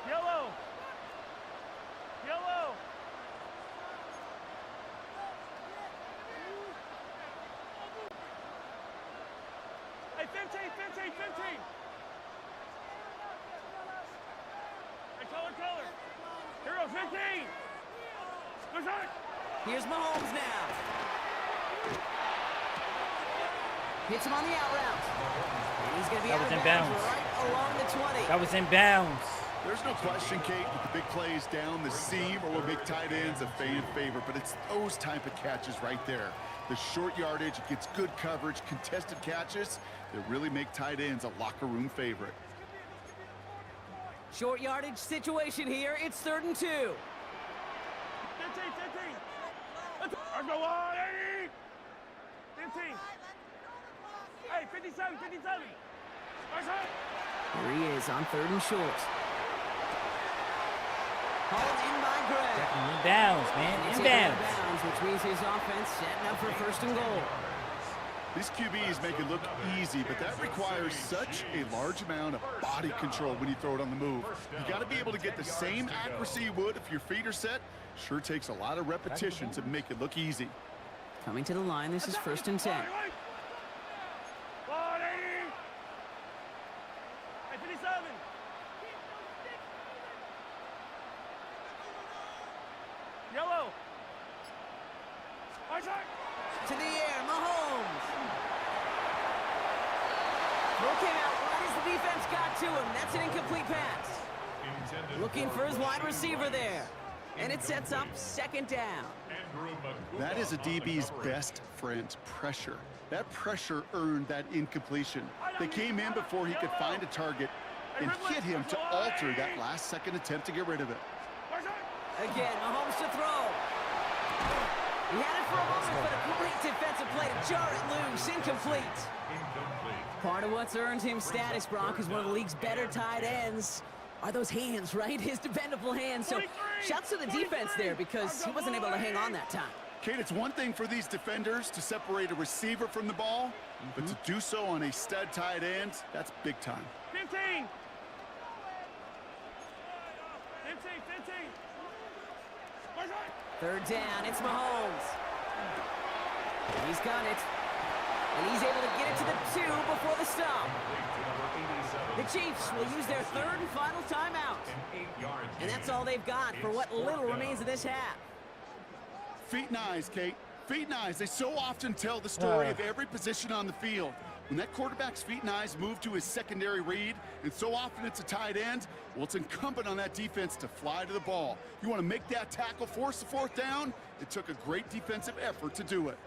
Yellow. Hey, 15. Hey, color. Here goes 15. Good shot. Here's Mahomes now. Hits him on the out route. And he's going to be That out was of in bounds bounds. right along the 20. That was in bounds. There's no question, Kate, with the big plays down the seam or with big tight ends, a fan favorite, but it's those type of catches right there. The short yardage, it gets good coverage, contested catches that really make tight ends a locker room favorite. Short yardage situation here. It's 3rd and 2. 15. Let's go, 180. 15. Hey, 57. Right side. Here he is on 3rd and short. Hauled in by Gregg. In bounds, man. It's In taken out of bounds. bounds, which means his offense setting up for 1st and goal. These QBs make it look easy, but that requires such a large amount of body control when you throw it on the move. You got to be able to get the same accuracy you would if your feet are set. Sure takes a lot of repetition to make it look easy. Coming to the line, this is 1st and 10. Yellow. To the air, Mahomes. Throw came out right as the defense got to him. That's an incomplete pass. Looking for his wide receiver there. And it sets up 2nd down. That is a DB's best friend, pressure. That pressure earned that incompletion. They came in before he could find a target and hit him to alter that last-second attempt to get rid of it. Again, Mahomes to throw. He had it for a moment, but a great defensive play to jar it loose. Incomplete. Part of what's earned him status, Brock, is one of the league's better tight ends. Are those hands, right? His dependable hands. So shouts to the defense there because he wasn't able to hang on that time. Kate, it's one thing for these defenders to separate a receiver from the ball, but to do so on a stud tight end, that's big time. 15. 15. Third down, it's Mahomes. He's got it. And he's able to get it to the 2 before the stop. The Chiefs will use their 3rd and final timeout. And that's all they've got for what little remains of this half. Feet and eyes, Kate. Feet and eyes. They so often tell the story of every position on the field. When that quarterback's feet and eyes move to his secondary read, and so often it's a tight end, well, it's incumbent on that defense to fly to the ball. You want to make that tackle, force the 4th down? It took a great defensive effort to do it.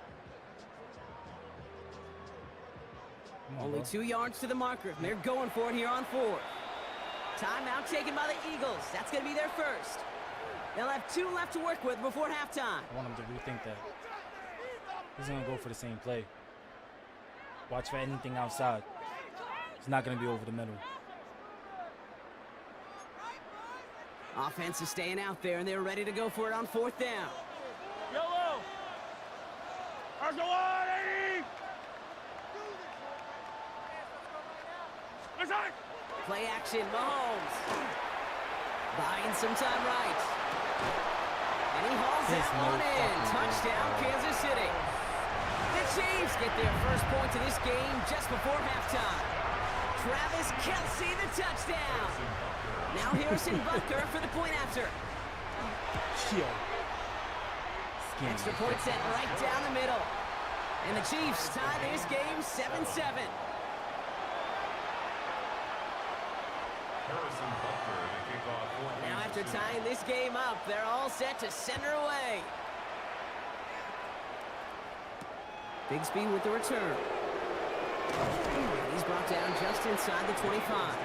Only 2 yards to the marker. They're going for it here on 4th. Timeout taken by the Eagles. That's going to be their first. They'll have 2 left to work with before halftime. I want him to rethink that. He's going to go for the same play. Watch for anything outside. It's not going to be over the middle. Offense is staying out there, and they're ready to go for it on 4th down. Yellow. Play action, Mahomes. Buying some time right. And he hauls that one in. Touchdown, Kansas City. The Chiefs get their first point of this game just before halftime. Travis Kelce, the touchdown. Now Harrison Butker for the point after. Extra point set right down the middle. And the Chiefs tie this game 7-7. Now after tying this game up, they're all set to center away. Bigsby with the return. He's brought down just inside the 25.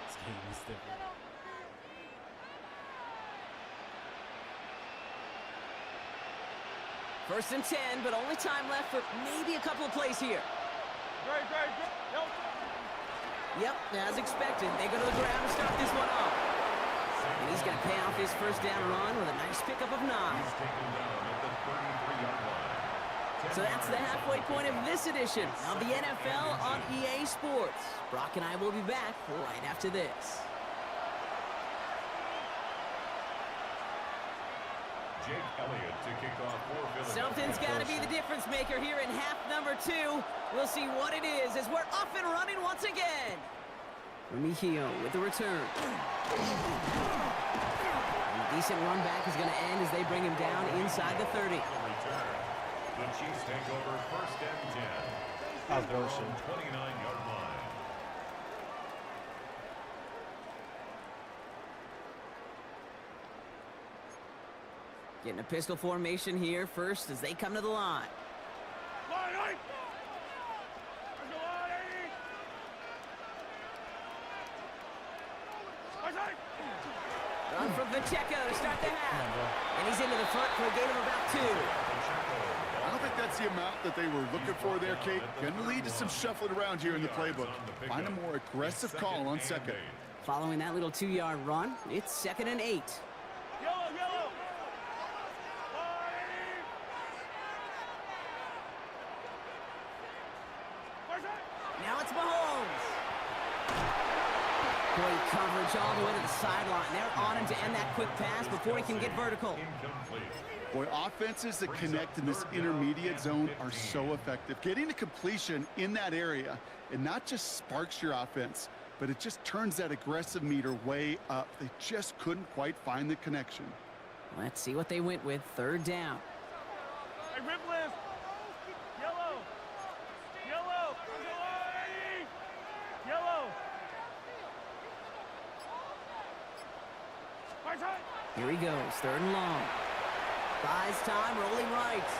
This game is different. First and 10, but only time left for maybe a couple of plays here. Yep, as expected, they go to the ground to start this one off. And he's going to pay off his first down run with a nice pickup of 9. So that's the halfway point of this edition of the NFL on EA Sports. Brock and I will be back right after this. Jake Elliott to kick off for Philadelphia. Something's got to be the difference maker here in half number 2. We'll see what it is as we're off and running once again. Remigio with the return. And a decent run back is going to end as they bring him down inside the 30. The Chiefs take over first and 10. That was bullshit. 29-yard line. Getting a pistol formation here first as they come to the line. Run from Pacheco to start the half. And he's into the front for a gain of about 2. I don't think that's That's the amount that they were looking for there, Kate. Going to lead to some shuffling around here in the playbook. Find a more aggressive call on second. Following that little 2-yard run, it's 2nd and 8. Yellow, yellow. Now it's Mahomes. Great coverage all the way to the sideline. They're on him to end that quick pass before he can get vertical. Boy, offenses that connect in this intermediate zone are so effective. Getting a completion in that area, it not just sparks your offense, but it just turns that aggressive meter way up. They just couldn't quite find the connection. Let's see what they went with. 3rd down. Hey, rip lift. Yellow. Yellow. Yellow. Here he goes. 3rd and long. Buys time, rolling right.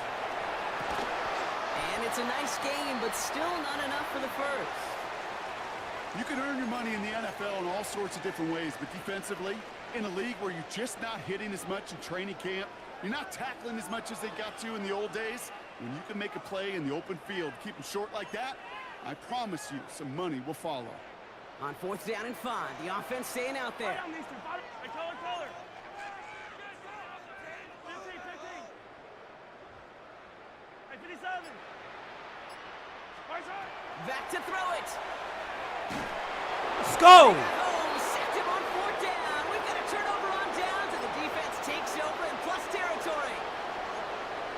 And it's a nice gain, but still not enough for the first. You can earn your money in the NFL in all sorts of different ways, but defensively, in a league where you're just not hitting as much in training camp, you're not tackling as much as they got to in the old days, when you can make a play in the open field, keep them short like that, I promise you some money will follow. On 4th down and 5, the offense staying out there. Hey, color. 15. Hey, 57. Back to throw it. Let's go! Mahomes sacked him on 4th down. We've got a turnover on downs, and the defense takes over in plus territory.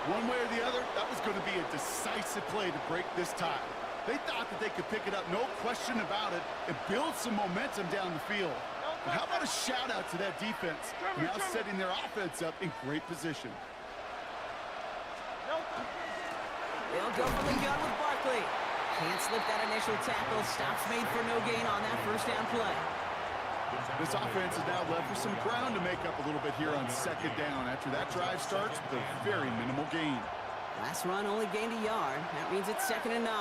One way or the other, that was going to be a decisive play to break this tie. They thought that they could pick it up, no question about it, and build some momentum down the field. But how about a shout-out to that defense, now setting their offense up in great position. They'll go for the gun with Barkley. Can't slip that initial tackle. Stops made for no gain on that 1st down play. This offense is now left with some ground to make up a little bit here on 2nd down after that drive starts with a very minimal gain. Last run only gained a yard. That means it's 2nd and 9.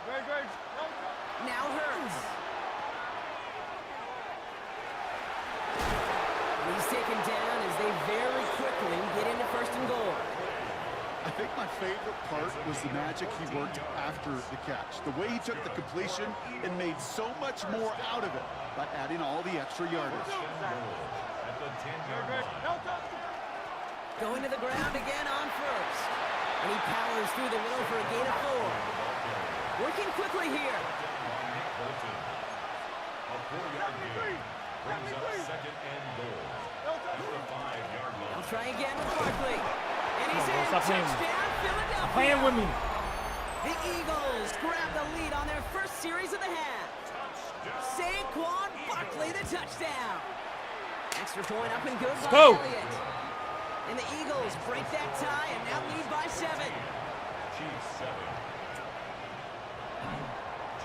Great. Now Hurts. He's taken down as they very quickly get into 1st and goal. I think my favorite part was the magic he worked after the catch. The way he took the completion and made so much more out of it by adding all the extra yardage. Going to the ground again on 1st. And he powers through the middle for a gain of 4. Working quickly here. A 4-yard gain brings up 2nd and goal. They'll try again with Barkley. And he's in. Stop playing with me. Touchdown, Philadelphia. Playing with me. The Eagles grab the lead on their first series of the half. Saquon Barkley, the touchdown. Extra point up and good by go. Elliott. And the Eagles break that tie and now lead by 7. Chiefs 7.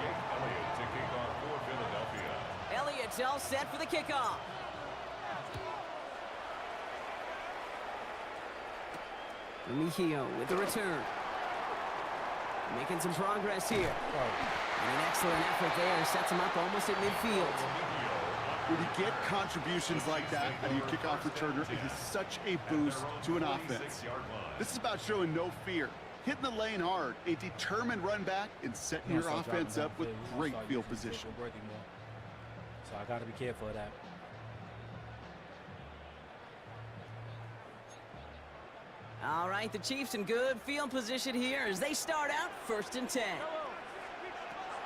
Jake Elliott to kick off for Philadelphia. Elliott's all set for the kickoff. Mejio with the return. Making some progress here. And an excellent effort there sets him up almost at midfield. When you get contributions like that out of your kickoff returner, it is such a boost to an offense. This is about showing no fear, hitting the lane hard, a determined run back, and setting your offense up with great field position. So I got to be careful of that. All right, the Chiefs in good field position here as they start out 1st and 10.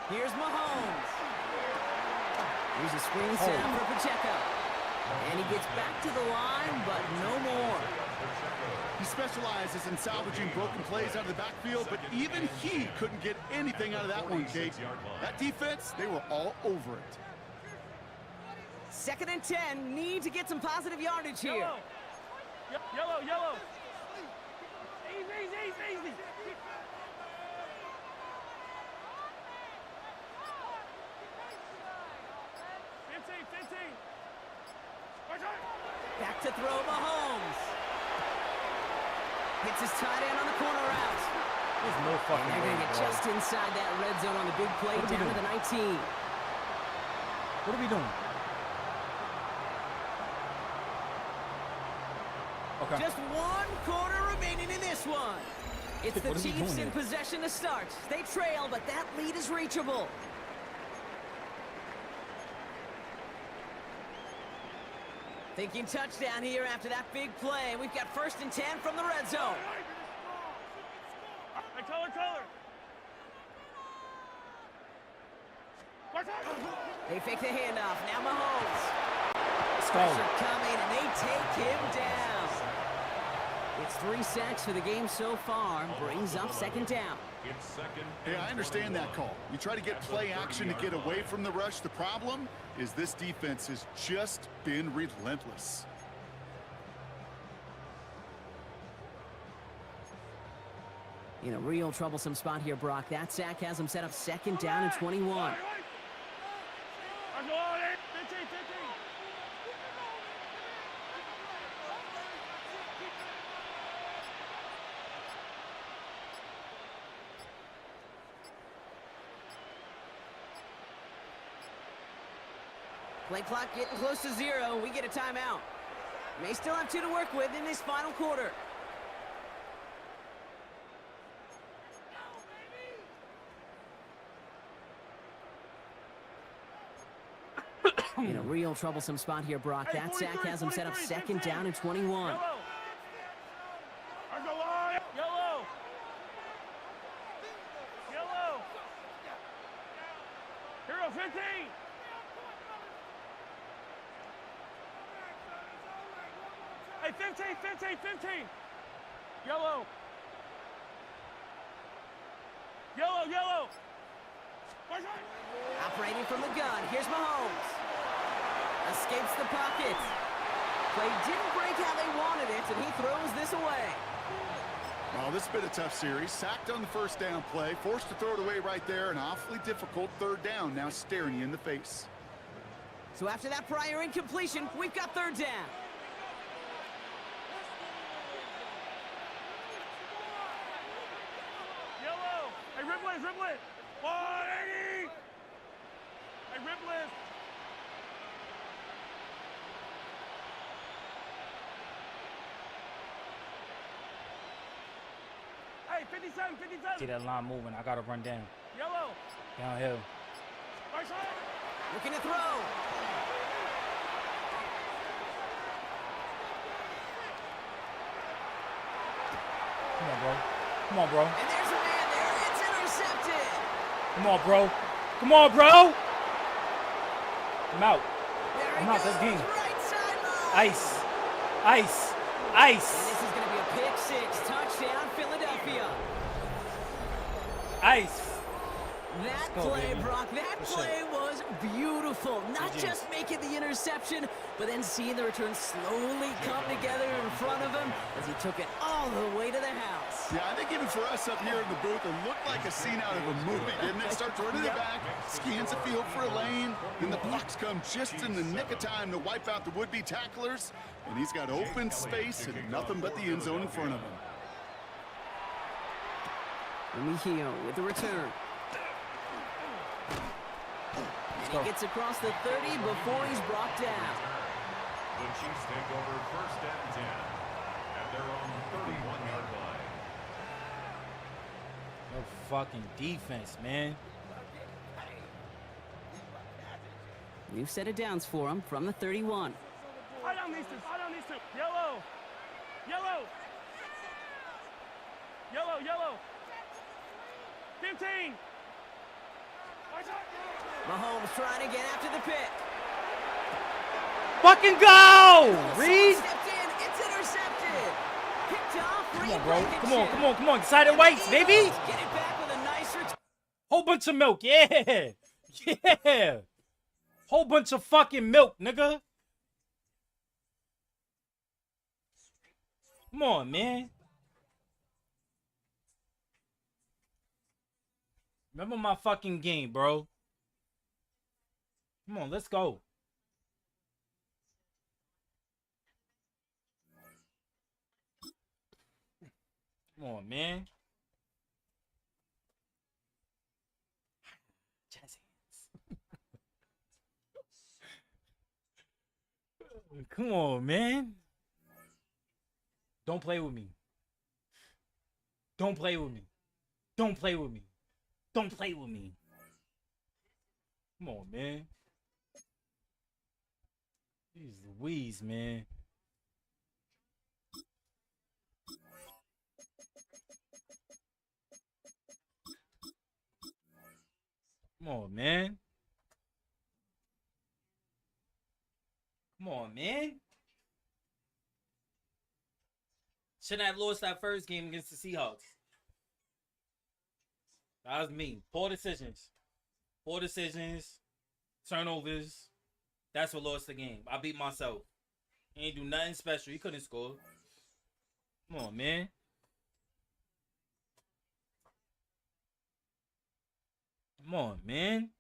Here's Mahomes. Here's a screen set for Pacheco. And he gets back to the line, but no more. He specializes in salvaging broken plays out of the backfield, but even he couldn't get anything out of that one, Kate. That defense, they were all over it. 2nd and 10, need to get some positive yardage here. Yellow. Easy. 15. Back to throw Mahomes. Hits his tight end on the corner route. There's no fucking And they're going to way, get bro. just inside that red zone on the big play down to the 19. What are we doing? Okay. Just 1 quarter remaining in this one. It's the What are we Chiefs doing in here? possession to start. They trail, but that lead is reachable. Thinking touchdown here after that big play. We've got 1st and 10 from the red zone. Hey, color. They fake the handoff. Now Mahomes. Let's Pressure go. coming, and they take him down. It's 3 sacks for the game so far. Brings up 2nd down. It's 2nd. Hey, I understand that call. You try to get play action to get away from the rush. The problem is this defense has just been relentless. In a real troublesome spot here, Brock. That sack has him set up 2nd down and 21. Play clock getting close to 0. We get a timeout. May still have 2 to work with in this final quarter. In a real troublesome spot here, Brock. Hey, that sack 43, has him set up 43, 2nd down and 21. Yellow. Yellow. Yellow. Hero 15. Hey, 15. Yellow. Operating from the gun. Here's Mahomes. Escapes the pocket. Play didn't break how they wanted it, and he throws this away. Well, this has been a tough series. Sacked on the 1st down play. Forced to throw it away right there. An awfully difficult 3rd down now staring you in the face. So after that prior incompletion, we've got 3rd down. Yellow. Hey, Riblet. 180. Hey, Riblet. Hey, 57. See that line moving. I gotta run down. Yellow. Downhill. Right side. Looking to throw. Come on, bro. And there's a man there. It's intercepted. Come on, bro. I'm out. There he I'm out goes. this game. Right sideline. Ice. And this is going to be a pick 6. Touchdown, Philadelphia. Ice. That Let's go, play, baby. Brock, that Good play shit. was beautiful. Not GG. just making the interception, but then seeing the return slowly come together in front of him as he took it all the way to the house. Yeah, I think even for us up here in the booth, it looked like a scene out of a movie, didn't it? Starts running it back, scans the field for a lane, then the blocks come just in the nick of time to wipe out the would-be tacklers, and he's got open space and nothing but the end zone in front of him. Remigio with the return. And he gets across the 30 before he's brought down. The Chiefs take over 1st and 10 at their own 31-yard line. No fucking defense, man. New set of downs for him from the 31. I don't need to. Yellow. 15. Mahomes trying to get after the pick. Fucking go! Reed! Stepped in. It's intercepted. Picked off. Come on, bro. Come on. Excited whites, baby! Get it back with a nice return. Whole bunch of milk, yeah! Yeah! Whole bunch of fucking milk, nigga! Come on, man. Remember my fucking game, bro. Come on, let's go. Come on, man. Jazz hands. Come on, man. Don't play with me. Don't play with me. Don't play with me. Don't play with me. Come on, man. Jeez Louise, man. Come on, man. Come on, man. Shouldn't have lost that first game against the Seahawks. That was me. Poor decisions. Poor decisions. Turnovers. That's what lost the game. I beat myself. He ain't do nothing special. He couldn't score. Come on, man. Come on, man.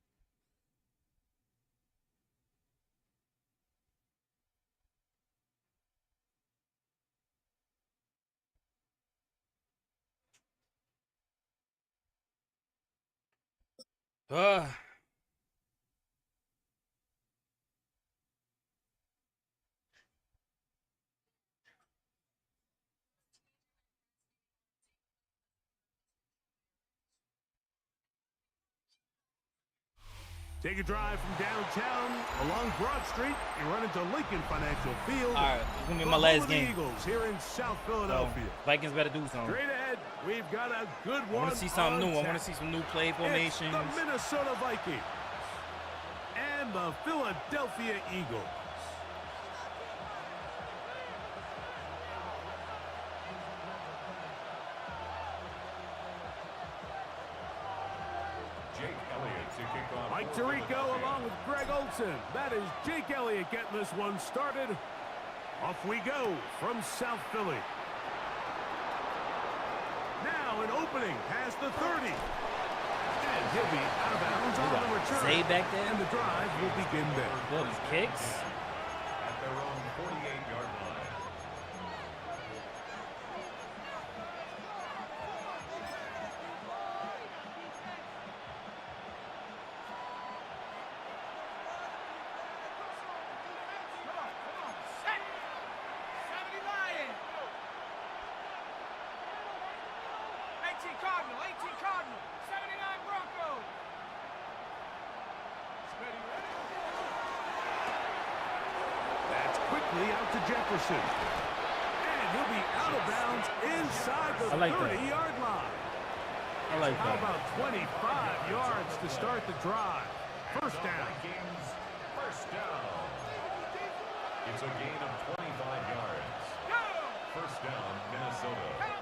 Take a drive from downtown along Broad Street and run into Lincoln Financial Field. All right, it's going to be my last game. Eagles here in South Philadelphia. Vikings better do something. Straight ahead, we've got a good one. I want to see something new. I want to see some new play formations. It's the Minnesota Vikings and the Philadelphia Eagles. Mike Tirico along with Greg Olson. That is Jake Elliott getting this one started. Off we go from South Philly. Now an opening past the 30. And he'll be out of bounds on the return. Stay back there. And the drive will begin there. Good, these kicks. At their own 48-yard line. Out to Jefferson. And he'll be out of bounds inside the 30-yard line. I like How that. about 25 yards to start the drive? First down. Vikings, first down. It's a gain of 25 yards. First down, Minnesota.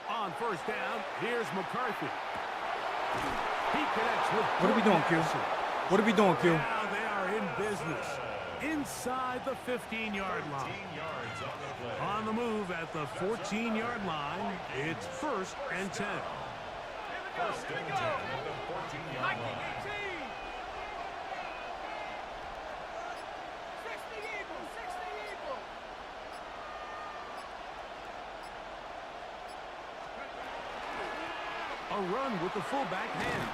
On first down, here's McCarthy. He connects with. What are we doing, Q? What are we doing, Q? Now they are in business. Inside the 15-yard line. 15 yards on the play. On the move at the 14-yard line, it's first and 10. First and 10 at the 14-yard line. A run with the fullback hand.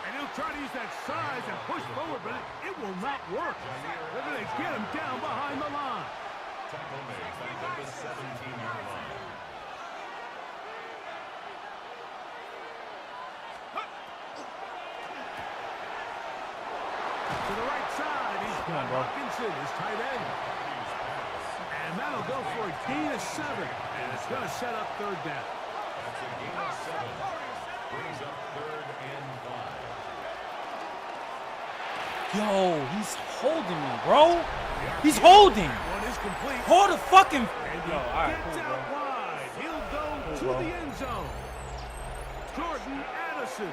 And he'll try to use that size and push forward, but it will not work. They're going to get him down behind the line. Tackle made back at the 17-yard line. To the right side, he's got Hawkinson, his tight end. And that'll go for a gain of 7. And it's going to set up third down. That's a gain of 7. Brings up third and 5. Yo, he's holding me, bro. He's holding. One is complete. Hold the fucking. And he Yo, all right, gets cool, out bro. wide. He'll go to bro. the end zone. Jordan Addison,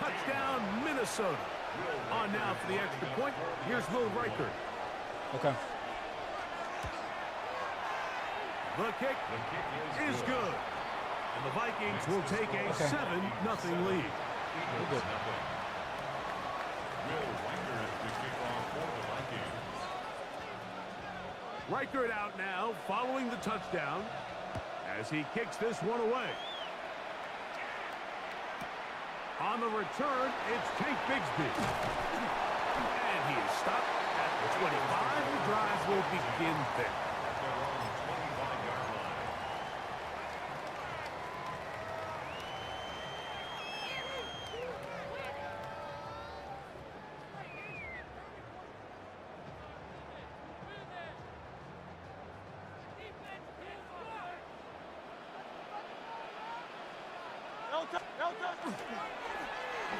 touchdown Minnesota. On now for the extra point. Here's Will Riker. Okay. The kick is good. And the Vikings will take a 7-0 lead. Good. Will Riker is the kickoff for the Vikings. Riker out now following the touchdown as he kicks this one away. On the return, it's Tank Bigsby. And he is stopped at the 25. The drive will begin there.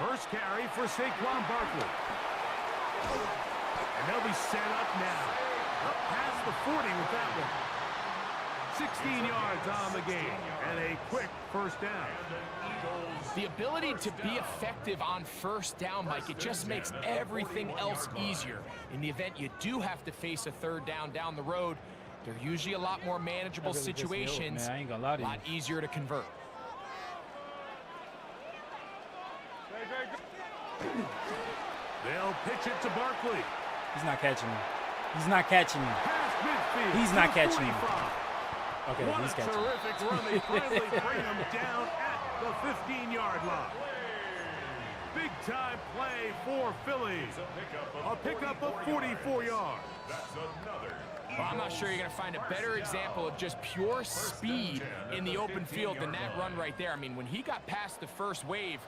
First carry for Saquon Barkley. And they'll be set up now. Up past the 40 with that one. 16 yards on the game. And a quick first down. The ability to be effective on first down, Mike, it just makes everything else easier. In the event you do have to face a third down the road, they're usually a lot more manageable situations, man. I ain't gonna lie to a lot easier to convert. They'll pitch it to Barkley. He's not catching me. He's not catching me. He's not catching me. Okay, what he's a catching me. terrific run. They finally bring him down at the 15-yard line. Big time play for Philly. A pickup of 44 yards. Well, I'm not sure you're going to find a better example of just pure speed in the open field than that run right there. I mean, when he got past the first wave,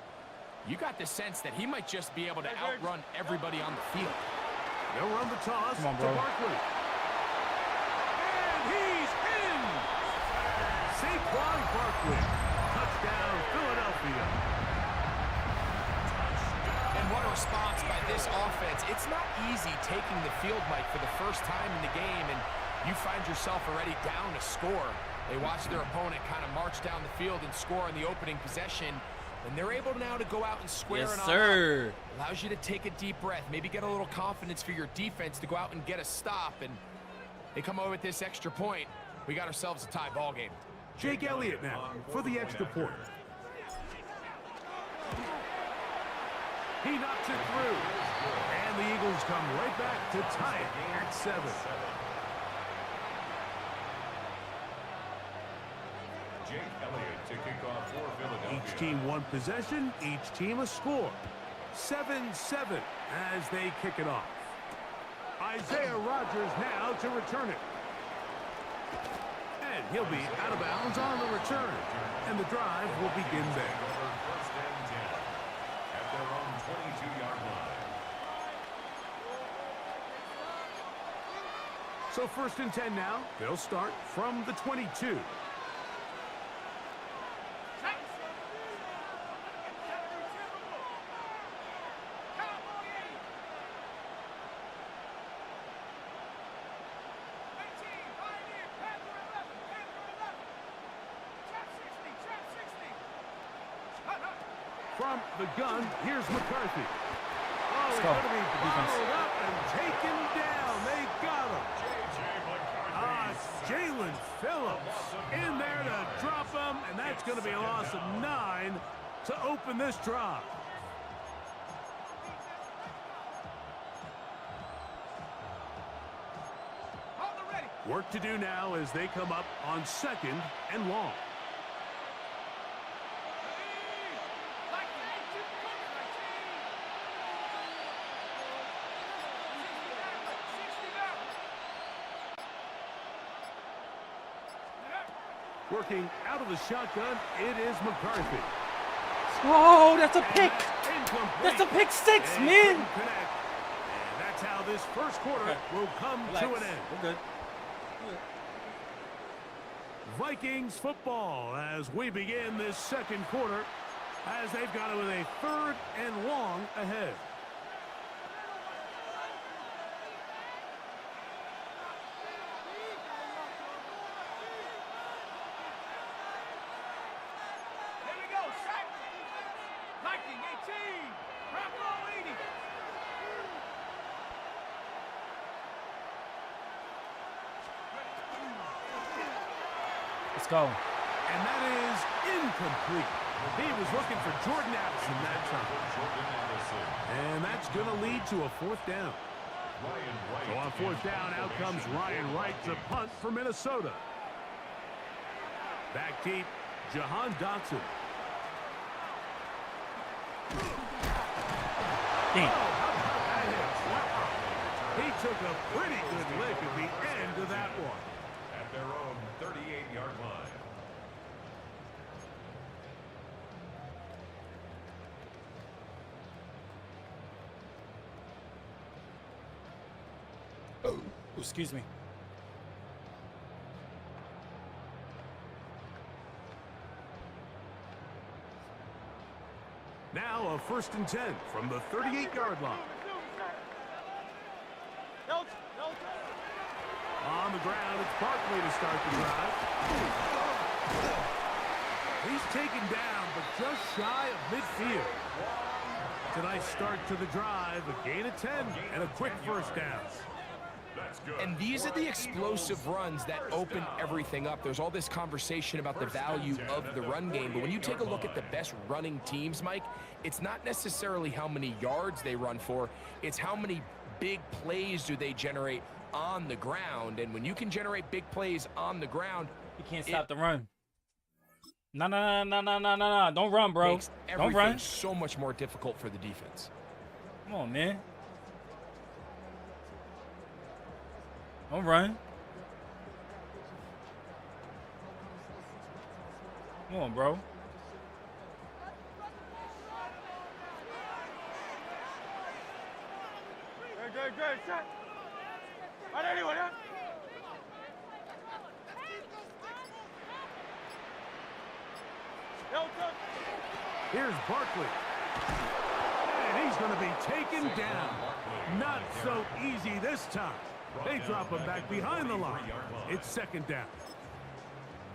you got the sense that he might just be able to outrun everybody on the field. They'll run the toss Come on, to bro. Barkley. And he's in! Saquon Barkley. Touchdown, Philadelphia. And what a response by this offense. It's not easy taking the field, Mike, for the first time in the game, and you find yourself already down a score. They watch their opponent kind of march down the field and score on the opening possession. And they're able now to go out and square it on up. Allows you to take a deep breath, maybe get a little confidence for your defense to go out and get a stop. And they come over with this extra point. We got ourselves a tie ball game. Jake Elliott now for the extra point. He knocks it through. And the Eagles come right back to tie it at 7. Each team one possession, each team a score. 7-7 as they kick it off. Isaiah Rodgers now to return it. And he'll be out of bounds on the return. And the drive will begin there. At their own 22-yard line. So 1st and 10 now. They'll start from the 22. From the gun, here's McCarthy. Oh, he's going to be followed up and taken down. They got him. Jalen Phillips in there to drop him, and that's going to be a loss of 9 to open this drive. Work to do now as they come up on 2nd and long. Working out of the shotgun, it is McCarthy. Oh, that's a pick. Incomplete. That's a pick 6, And man. couldn't connect. And that's how this first quarter will come to an end. We're good. Vikings football as we begin this second quarter as they've got it with a 3rd and long ahead. Let's go. And that is incomplete. He was looking for Jordan Addison that time. And that's going to lead to a 4th down. So on 4th down, out comes Ryan Wright to punt for Minnesota. Back deep, Jahan Dotson. Damn. He took a pretty good lick at the end of that one. At their own 38-yard line. Oh, excuse me. Now a 1st and 10 from the 38-yard line. On the ground, it's Barkley to start the drive. He's taken down, but just shy of midfield. Tonight's start to the drive, a gain of 10 and a quick 1st down. And these are the explosive runs that open everything up. There's all this conversation about the value of the run game, but when you take a look at the best running teams, Mike, it's not necessarily how many yards they run for, it's how many big plays do they generate on the ground. And when you can generate big plays on the ground, You can't stop the run. No. Don't run, bro. makes Don't run. everything so much more difficult for the defense. Come on, man. Don't run. Come on, bro. Good. Shot. Anyone, huh? Here's Barkley. And he's going to be taken down. Not so easy this time. They drop him back behind the line. It's 2nd down.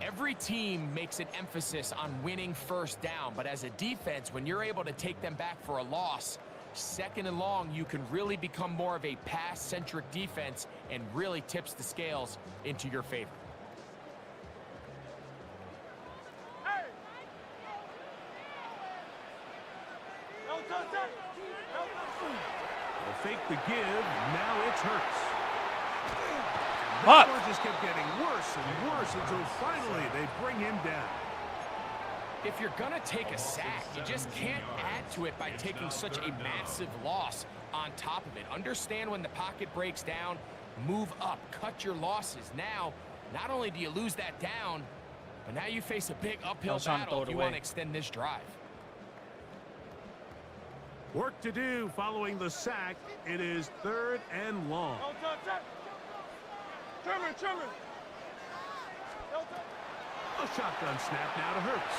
Every team makes an emphasis on winning 1st down, but as a defense, when you're able to take them back for a loss, 2nd and long, you can really become more of a pass-centric defense and really tips the scales into your favor. They'll fake the give. Now it's Hurts. Fuck. That one just kept getting worse and worse until finally they bring him down. If you're gonna take a sack, you just can't add to it by taking such a massive loss on top of it. Understand when the pocket breaks down, move up, cut your losses. Now, not only do you lose that down, but now you face a big uphill battle if you want to extend this drive. Work to do following the sack. It is 3rd and long. A shotgun snap now to Hurts.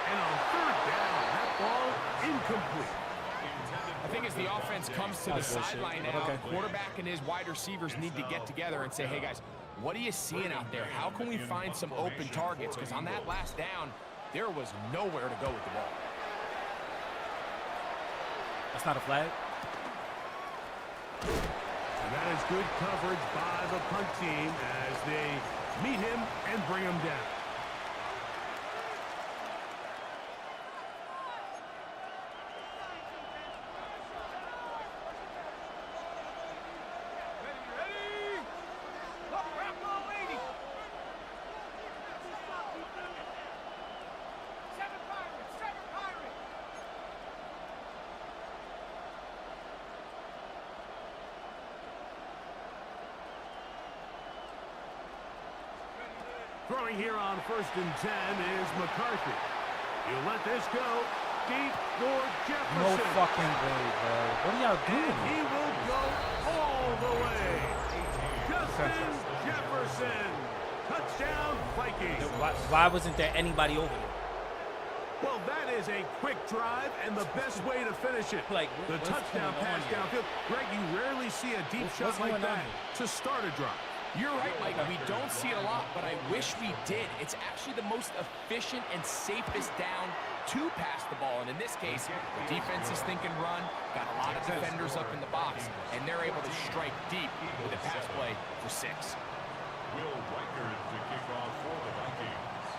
And on 3rd down, that ball incomplete. I think as the offense comes to the sideline now, the quarterback and his wide receivers need to get together and say, hey guys, what are you seeing out there? How can we find some open targets? Because on that last down, there was nowhere to go with the ball. That's not a flag. And that is good coverage by the punt team as they meet him and bring him down. Throwing here on 1st and 10 is McCarthy. You let this go deep for Jefferson. No fucking way, bro. What are y'all doing? And he will go all the way. Justin Jefferson. Touchdown, Vikings. Why wasn't there anybody over there? Well, that is a quick drive and the best way to finish it. Like, the what's touchdown going on pass here? downfield. Greg, you rarely see a deep shot like that to start a drive. You're right, Mike. We don't see it a lot, but I wish we did. It's actually the most efficient and safest down to pass the ball. And in this case, the defense is thinking run, got a lot of defenders up in the box, and they're able to strike deep with a pass play for 6. Will Reichert to kick off for the Vikings.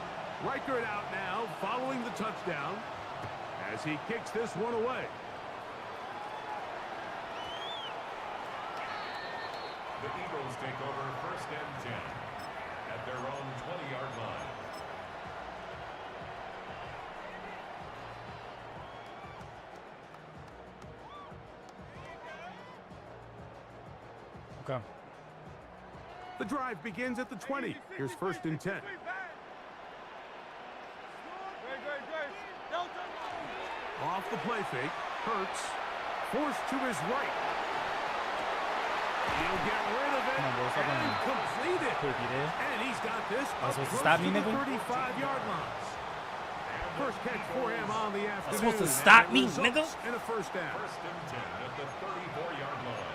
Reichert out now, following the touchdown, as he kicks this one away. The Eagles take over 1st and 10 at their own 20-yard line. Okay. The drive begins at the 20. Here's 1st and 10. Off the play fake. Hurts. Forced to his right. He'll get rid of it and complete it. And he's got this up close to the 35-yard line. First catch for him on the afternoon. That's supposed to stop me, nigga. And a 1st down. 1st and 10 at the 34-yard line.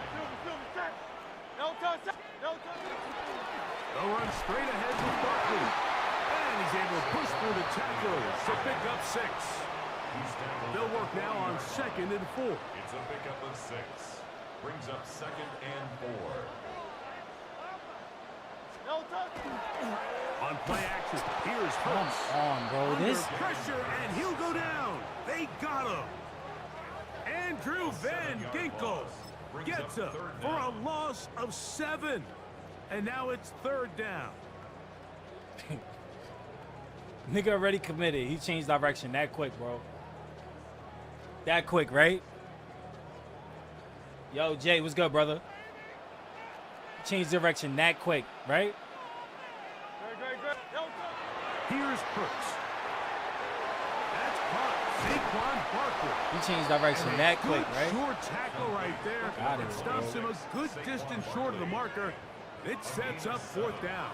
They'll run straight ahead with Barkley. And he's able to push through the tacklers to pick up 6. They'll work now on 2nd and 4. It's a pickup of 6. Brings up 2nd and 4. On play action, here's Come Hurts. on, bro. This Pressure, and he'll go down. They got him. Andrew Van Ginkel gets him for a loss of 7. And now it's 3rd down. nigga already committed. He changed direction that quick, bro. That quick, right? Yo, Jay, what's good, brother? Changed direction that quick, right? Here's Hurts. That's caught. Saquon Barkley. He changed direction that quick, right? Short tackle right there. Got it, It stops him a good distance short of the marker. It sets up 4th down.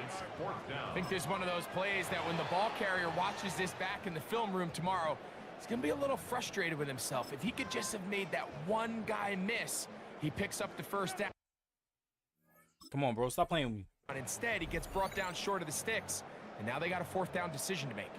It's 4th down. I think there's one of those plays that when the ball carrier watches this back in the film room tomorrow, he's going to be a little frustrated with himself. If he could just have made that one guy miss, he picks up the 1st down. Come on, bro. Stop playing with me. But instead, he gets brought down short of the sticks, and now they got a 4th down decision to make.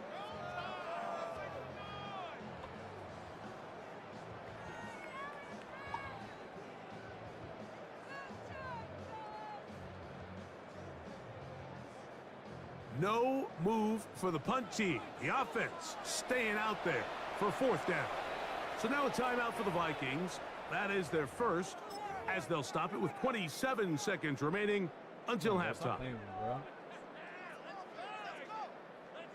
No move for the punt team. The offense staying out there for 4th down. So now a timeout for the Vikings. That is their first, as they'll stop it with 27 seconds remaining until halftime.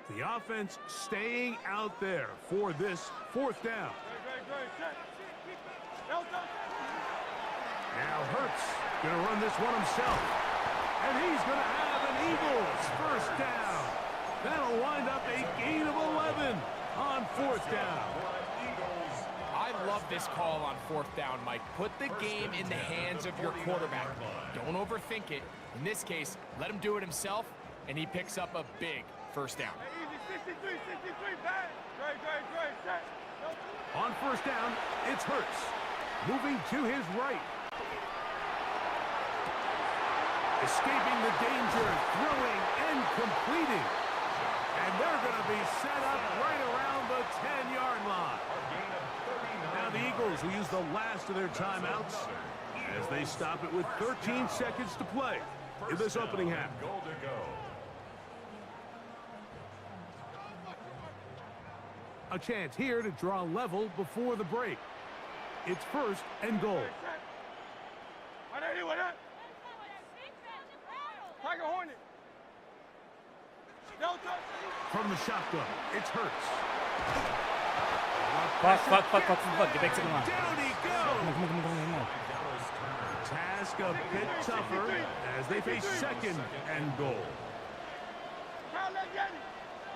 The offense staying out there for this 4th down. Now Hurts going to run this one himself. And he's going to have an Eagles 1st down. That'll wind up a gain of 11 on 4th down. I love this call on 4th down, Mike. Put the game in the hands of your quarterback. Don't overthink it. In this case, let him do it himself, and he picks up a big 1st down. On 1st down, it's Hurts. Moving to his right. Escaping the danger, throwing and completing. And they're going to be set up right around the 10-yard line. Now the Eagles will use the last of their timeouts as they stop it with 13 seconds to play in this opening half. A chance here to draw level before the break. It's 1st and goal. From the shotgun, it's Hurts. Fuck. Get back to the line. Down he goes. Come on. Task a bit tougher as they face 2nd and goal.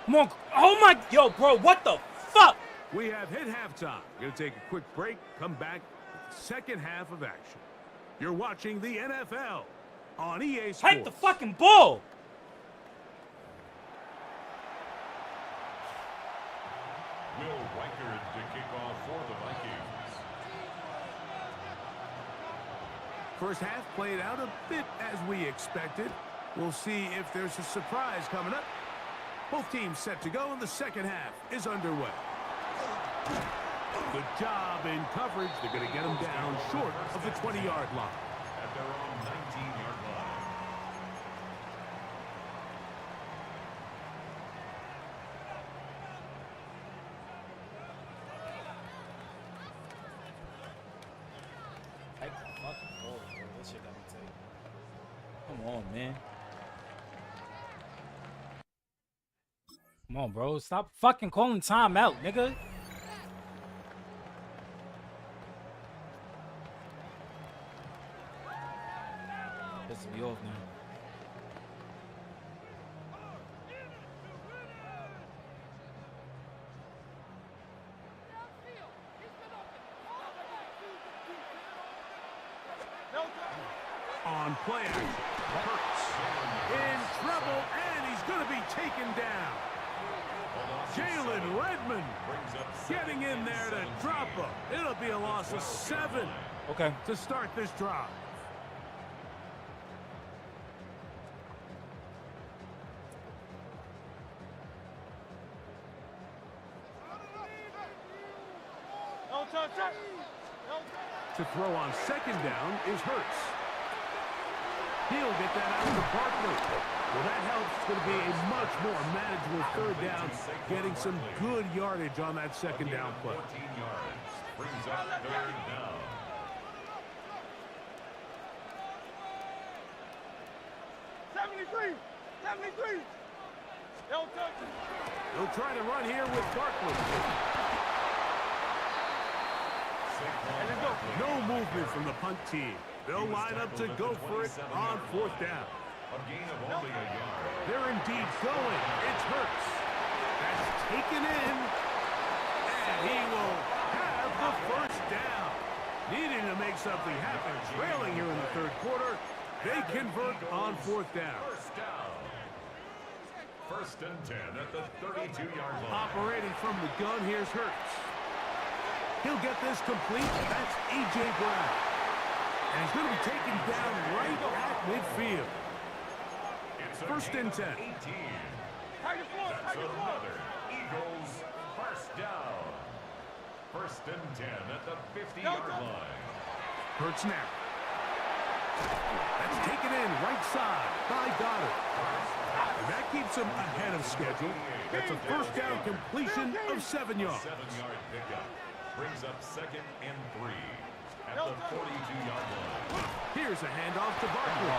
Come on. Oh, my. Yo, bro, what the fuck? We have hit halftime. Going to take a quick break, come back with the 2nd half of action. You're watching the NFL on EA Sports. Take the fucking ball. Will Reichard to kick off for the Vikings. First half played out a bit as we expected. We'll see if there's a surprise coming up. Both teams set to go, and the 2nd half is underway. Good job in coverage. They're going to get them down short of the 20-yard line. At their own 19-yard line. Take the fucking ball, bro. That shit got me taken. Come on, man. Come on, bro. Stop fucking calling time out, nigga. pissing me off now. On play action, Hurts in trouble, and he's going to be taken down. Jalen Redmond getting in there to drop him. It'll be a loss of 7 to start this drive. To throw on second down is Hurts. He'll get that out to Barkley. Well, that helps. It's going to be a much more manageable third down, getting some good yardage on that second down play. 14 yards. Brings up third down. He'll try to run here with Barkley. No movement from the punt team. They'll line up to go for it on fourth down. A gain of only a yard. They're indeed going. It's Hurts. That's taken in. And he will have the first down. Needing to make something happen. Trailing here in the third quarter. They convert on fourth down. First down. First and 10 at the 32-yard line. Operating from the gun, here's Hurts. He'll get this complete. That's A.J. Brown. And he's going to be taken down right at midfield. First and 10. 18. That's another Eagles first down. First and 10 at the 50-yard line. Hurts now. That's taken in right side by Goddard. And that keeps him ahead of schedule. That's a first down completion of 7 yards. 7-yard pickup. Brings up second and 3 at the 42-yard line. Here's a handoff to Barkley.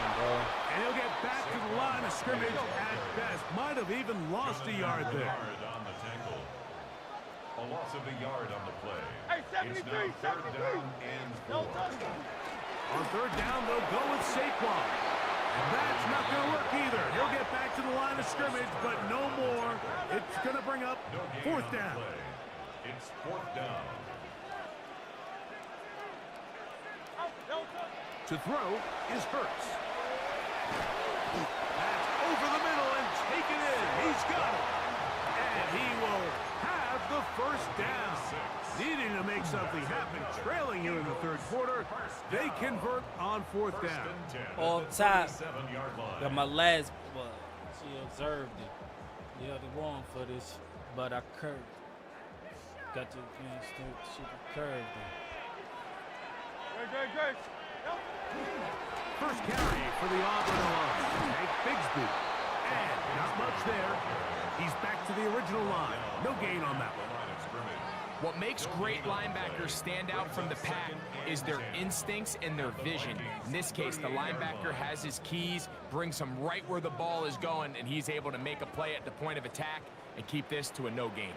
And he'll get back to the line of scrimmage at best. Might have even lost a yard there. Yard on the tackle. A loss of a yard on the play. It's now third down and 4. On third down, they'll go with Saquon. And that's not going to work either. He'll get back to the line of scrimmage, but no more. It's going to bring up No gain fourth on the down. play. It's fourth down. To throw is Hurts. That's over the middle and taken in. He's got it. And he will have the first down. Needing to make something happen. Trailing here in the third quarter. They convert on fourth down. Off top. 7-yard line. Got my last, but she observed it. Yeah, they're wrong for this, but I curved. Got to she curved it. First carry for the Auburn Alums. Jake Bigsby. And not much there. He's back to the original line. No gain on that one. What makes great linebackers stand out from the pack is their instincts and their vision. In this case, the linebacker has his keys, brings him right where the ball is going, and he's able to make a play at the point of attack and keep this to a no gain.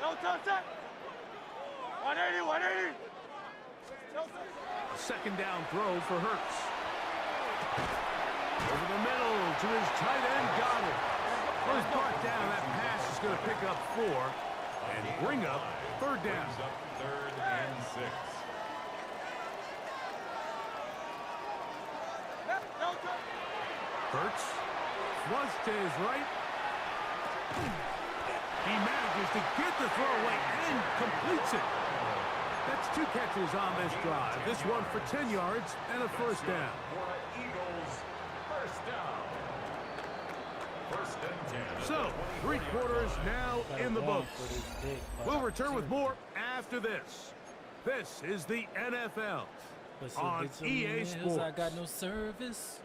180. A second down throw for Hurts. Over the middle to his tight end, Goddard. First part down, that pass is going to pick up 4 and bring up third down. Brings up third and 6. Hurts flush to his right. He manages to get the throw away and completes it. That's 2 catches on this drive. This one for 10 yards and a first down. For Eagles, first down. First and 10. So, 3 quarters now in the books. We'll return with more after this. This is the NFL on EA Sports. I got no service.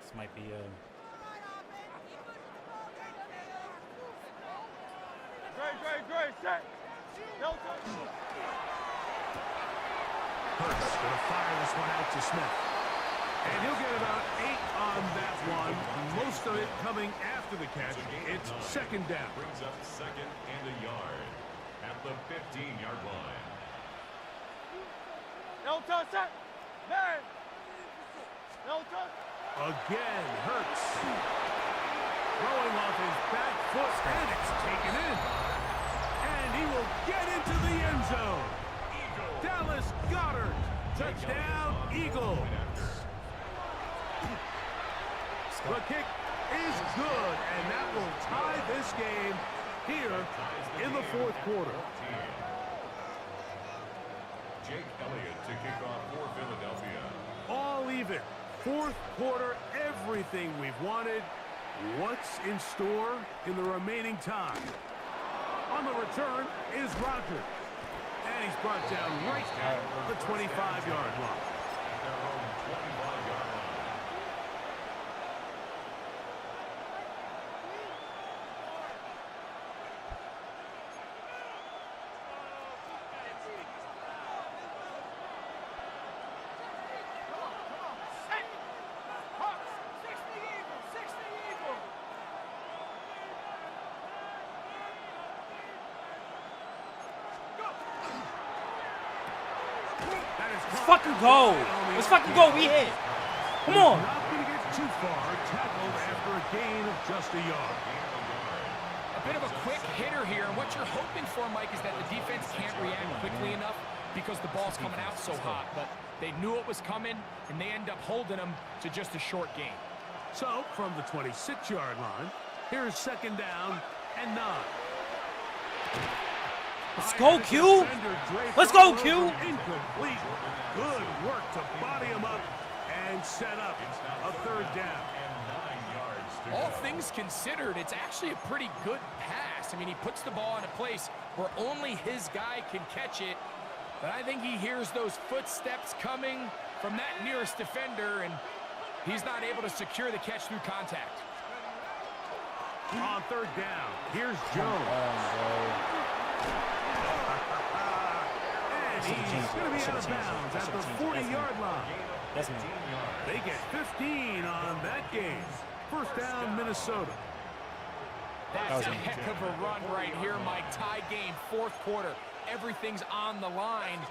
This might be Great, set. Hurts going to fire this one out to Smith. And he'll get about 8 on that one. Most of it coming after After the catch, it's second down. Brings up second and a yard at the 15-yard line. No touch, set. Man. No touch. Again, Hurts. Throwing off his back foot, and it's taken in. And he will get into the end zone. Dallas Goedert. Touchdown, Eagle. The kick is good, and that will tie this game here in the fourth quarter. Jake Elliott to kick off for Philadelphia. All even. Fourth quarter, everything we've wanted. What's in store in the remaining time? On the return is Roger. And he's brought down right at the 25-yard line. At their own 25-yard line. Let's fucking go. Let's fucking go. We hit. Come on. Not going to get too far. Tackled after a gain of just a yard. A bit of a quick hitter here, and what you're hoping for, Mike, is that the defense can't react quickly enough because the ball's coming out so hot. But they knew it was coming, and they end up holding them to just a short gain. So, from the 26-yard line, here's second down and 9. Let's go, Q. Let's go, Q. Incomplete. Good work to body him up and set up a third down. All things considered, it's actually a pretty good pass. I mean, he puts the ball in a place where only his guy can catch it. But I think he hears those footsteps coming from that nearest defender, and he's not able to secure the catch through contact. On third down, here's Jones. And he's going to be out of bounds at the 40-yard line. They get 15 on that game. First down, Minnesota. That's a heck of a run right here, Mike. Tie game, fourth quarter. Everything's on the line.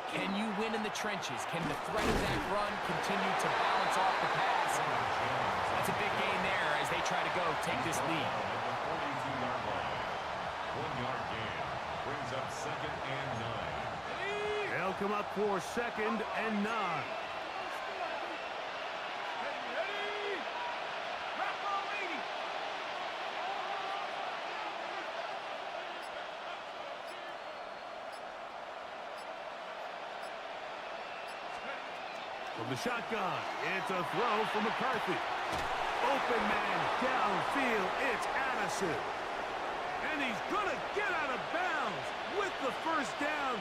Can you win in the trenches? Can the threat of that run continue to balance off the pass? That's a big gain there as they try to go take this lead. 1-yard gain brings up second and 9. They'll come up for second and 9. From the shotgun, it's a throw for McCarthy. Open man downfield, it's Addison. And he's going to get out of bounds with the first down.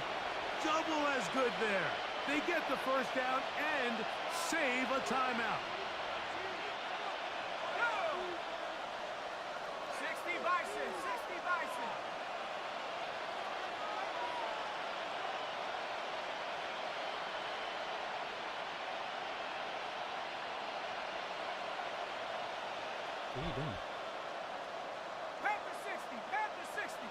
Double as good there. They get the first down and save a timeout. 60 Bison, 60 Bison. What are you doing? Panther 60, Panther 60.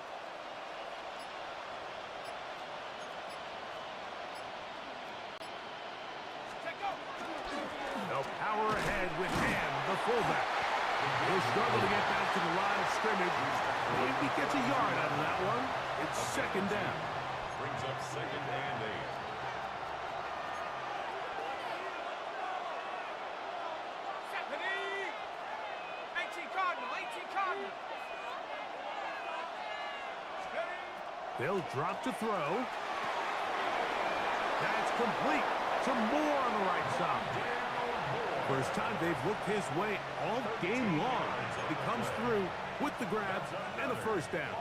They'll power ahead with Ham, the fullback. He'll struggle to get back to the line of scrimmage. Maybe gets a yard out of that one. It's second down. Brings up second and 8. They'll drop to throw. That's complete to Moore on the right side. First time they've looked his way all game long. He comes through with the grab and a first down.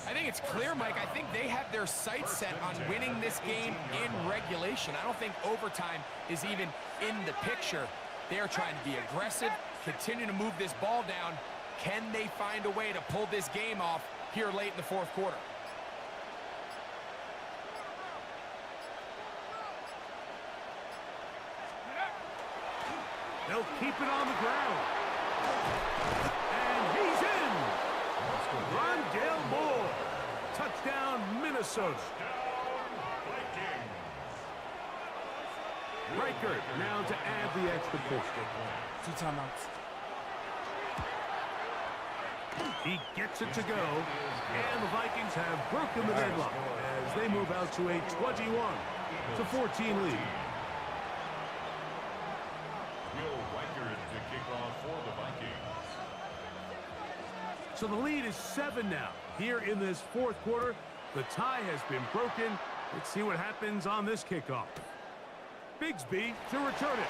I think it's clear, Mike. I think they have their sights set on winning this game in regulation. I don't think overtime is even in the picture. They're trying to be aggressive, continue to move this ball down. Can they find a way to pull this game off here late in the fourth quarter? They'll keep it on the ground. And he's in. Rondale Moore. Touchdown, Minnesota. Reichert now to add the extra point. 2 timeouts. He gets it to go, and the Vikings have broken the deadlock as they move out to a 21-14 lead. Will Reichert to kick off for the Vikings. So the lead is 7 now. Here in this fourth quarter, the tie has been broken. Let's see what happens on this kickoff. Bigsby to return it.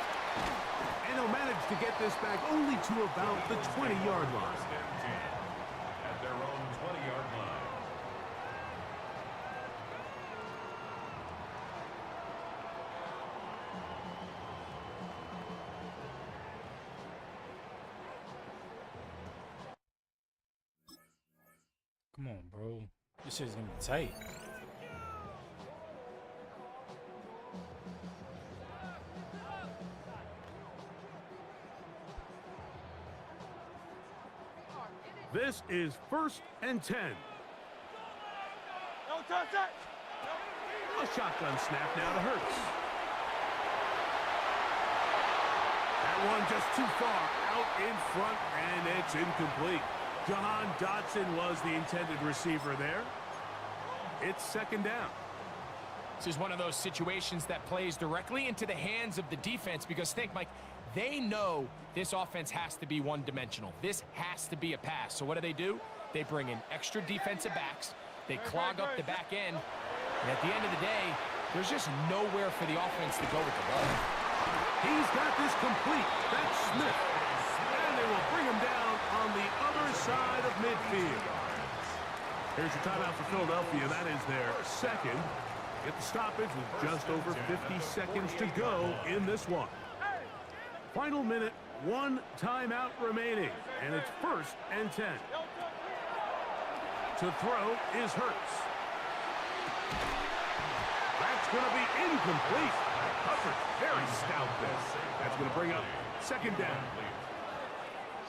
And he'll manage to get this back only to about the 20-yard line. First and 10 at their own 20-yard line. Come on, bro. This shit's gonna be tight. This is 1st and 10. Don't touch it. A shotgun snap now to Hurts. That one just too far out in front, and it's incomplete. Jahan Dotson was the intended receiver there. It's 2nd down. This is one of those situations that plays directly into the hands of the defense because think, Mike, they know this offense has to be one-dimensional. This has to be a pass. So what do? They bring in extra defensive backs. They clog up the back end. And at the end of the day, there's just nowhere for the offense to go with the ball. He's got this complete. That's Smith. And they will bring him down on the other side of midfield. Here's your timeout for Philadelphia. That is their 2nd. Get the stoppage with just over 50 seconds to go in this one. Final minute, 1 timeout remaining, and it's 1st and 10. To throw is Hurts. That's going to be incomplete. Covered very stout there. That's going to bring up 2nd down.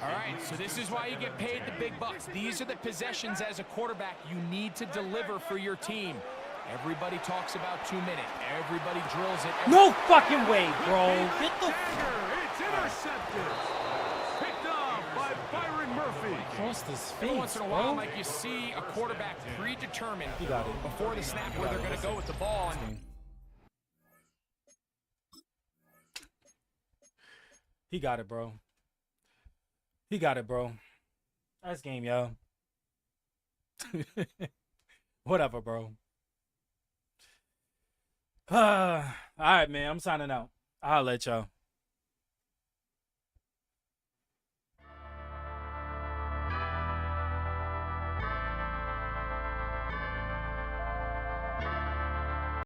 All right, so this is why you get paid the big bucks. These are the possessions as a quarterback you need to deliver for your team. Everybody talks about 2 minutes. Everybody drills it. No fucking way, bro. Get the It's intercepted. Picked off by Byron Murphy. across this face, Every once in a while, bro. Mike, you see a quarterback predetermined You got it. before the snap where they're going to go with the ball. And He got it, bro. He got it, bro. That's game, yo. Whatever, bro. All right, man. I'm signing out. I'll let y'all.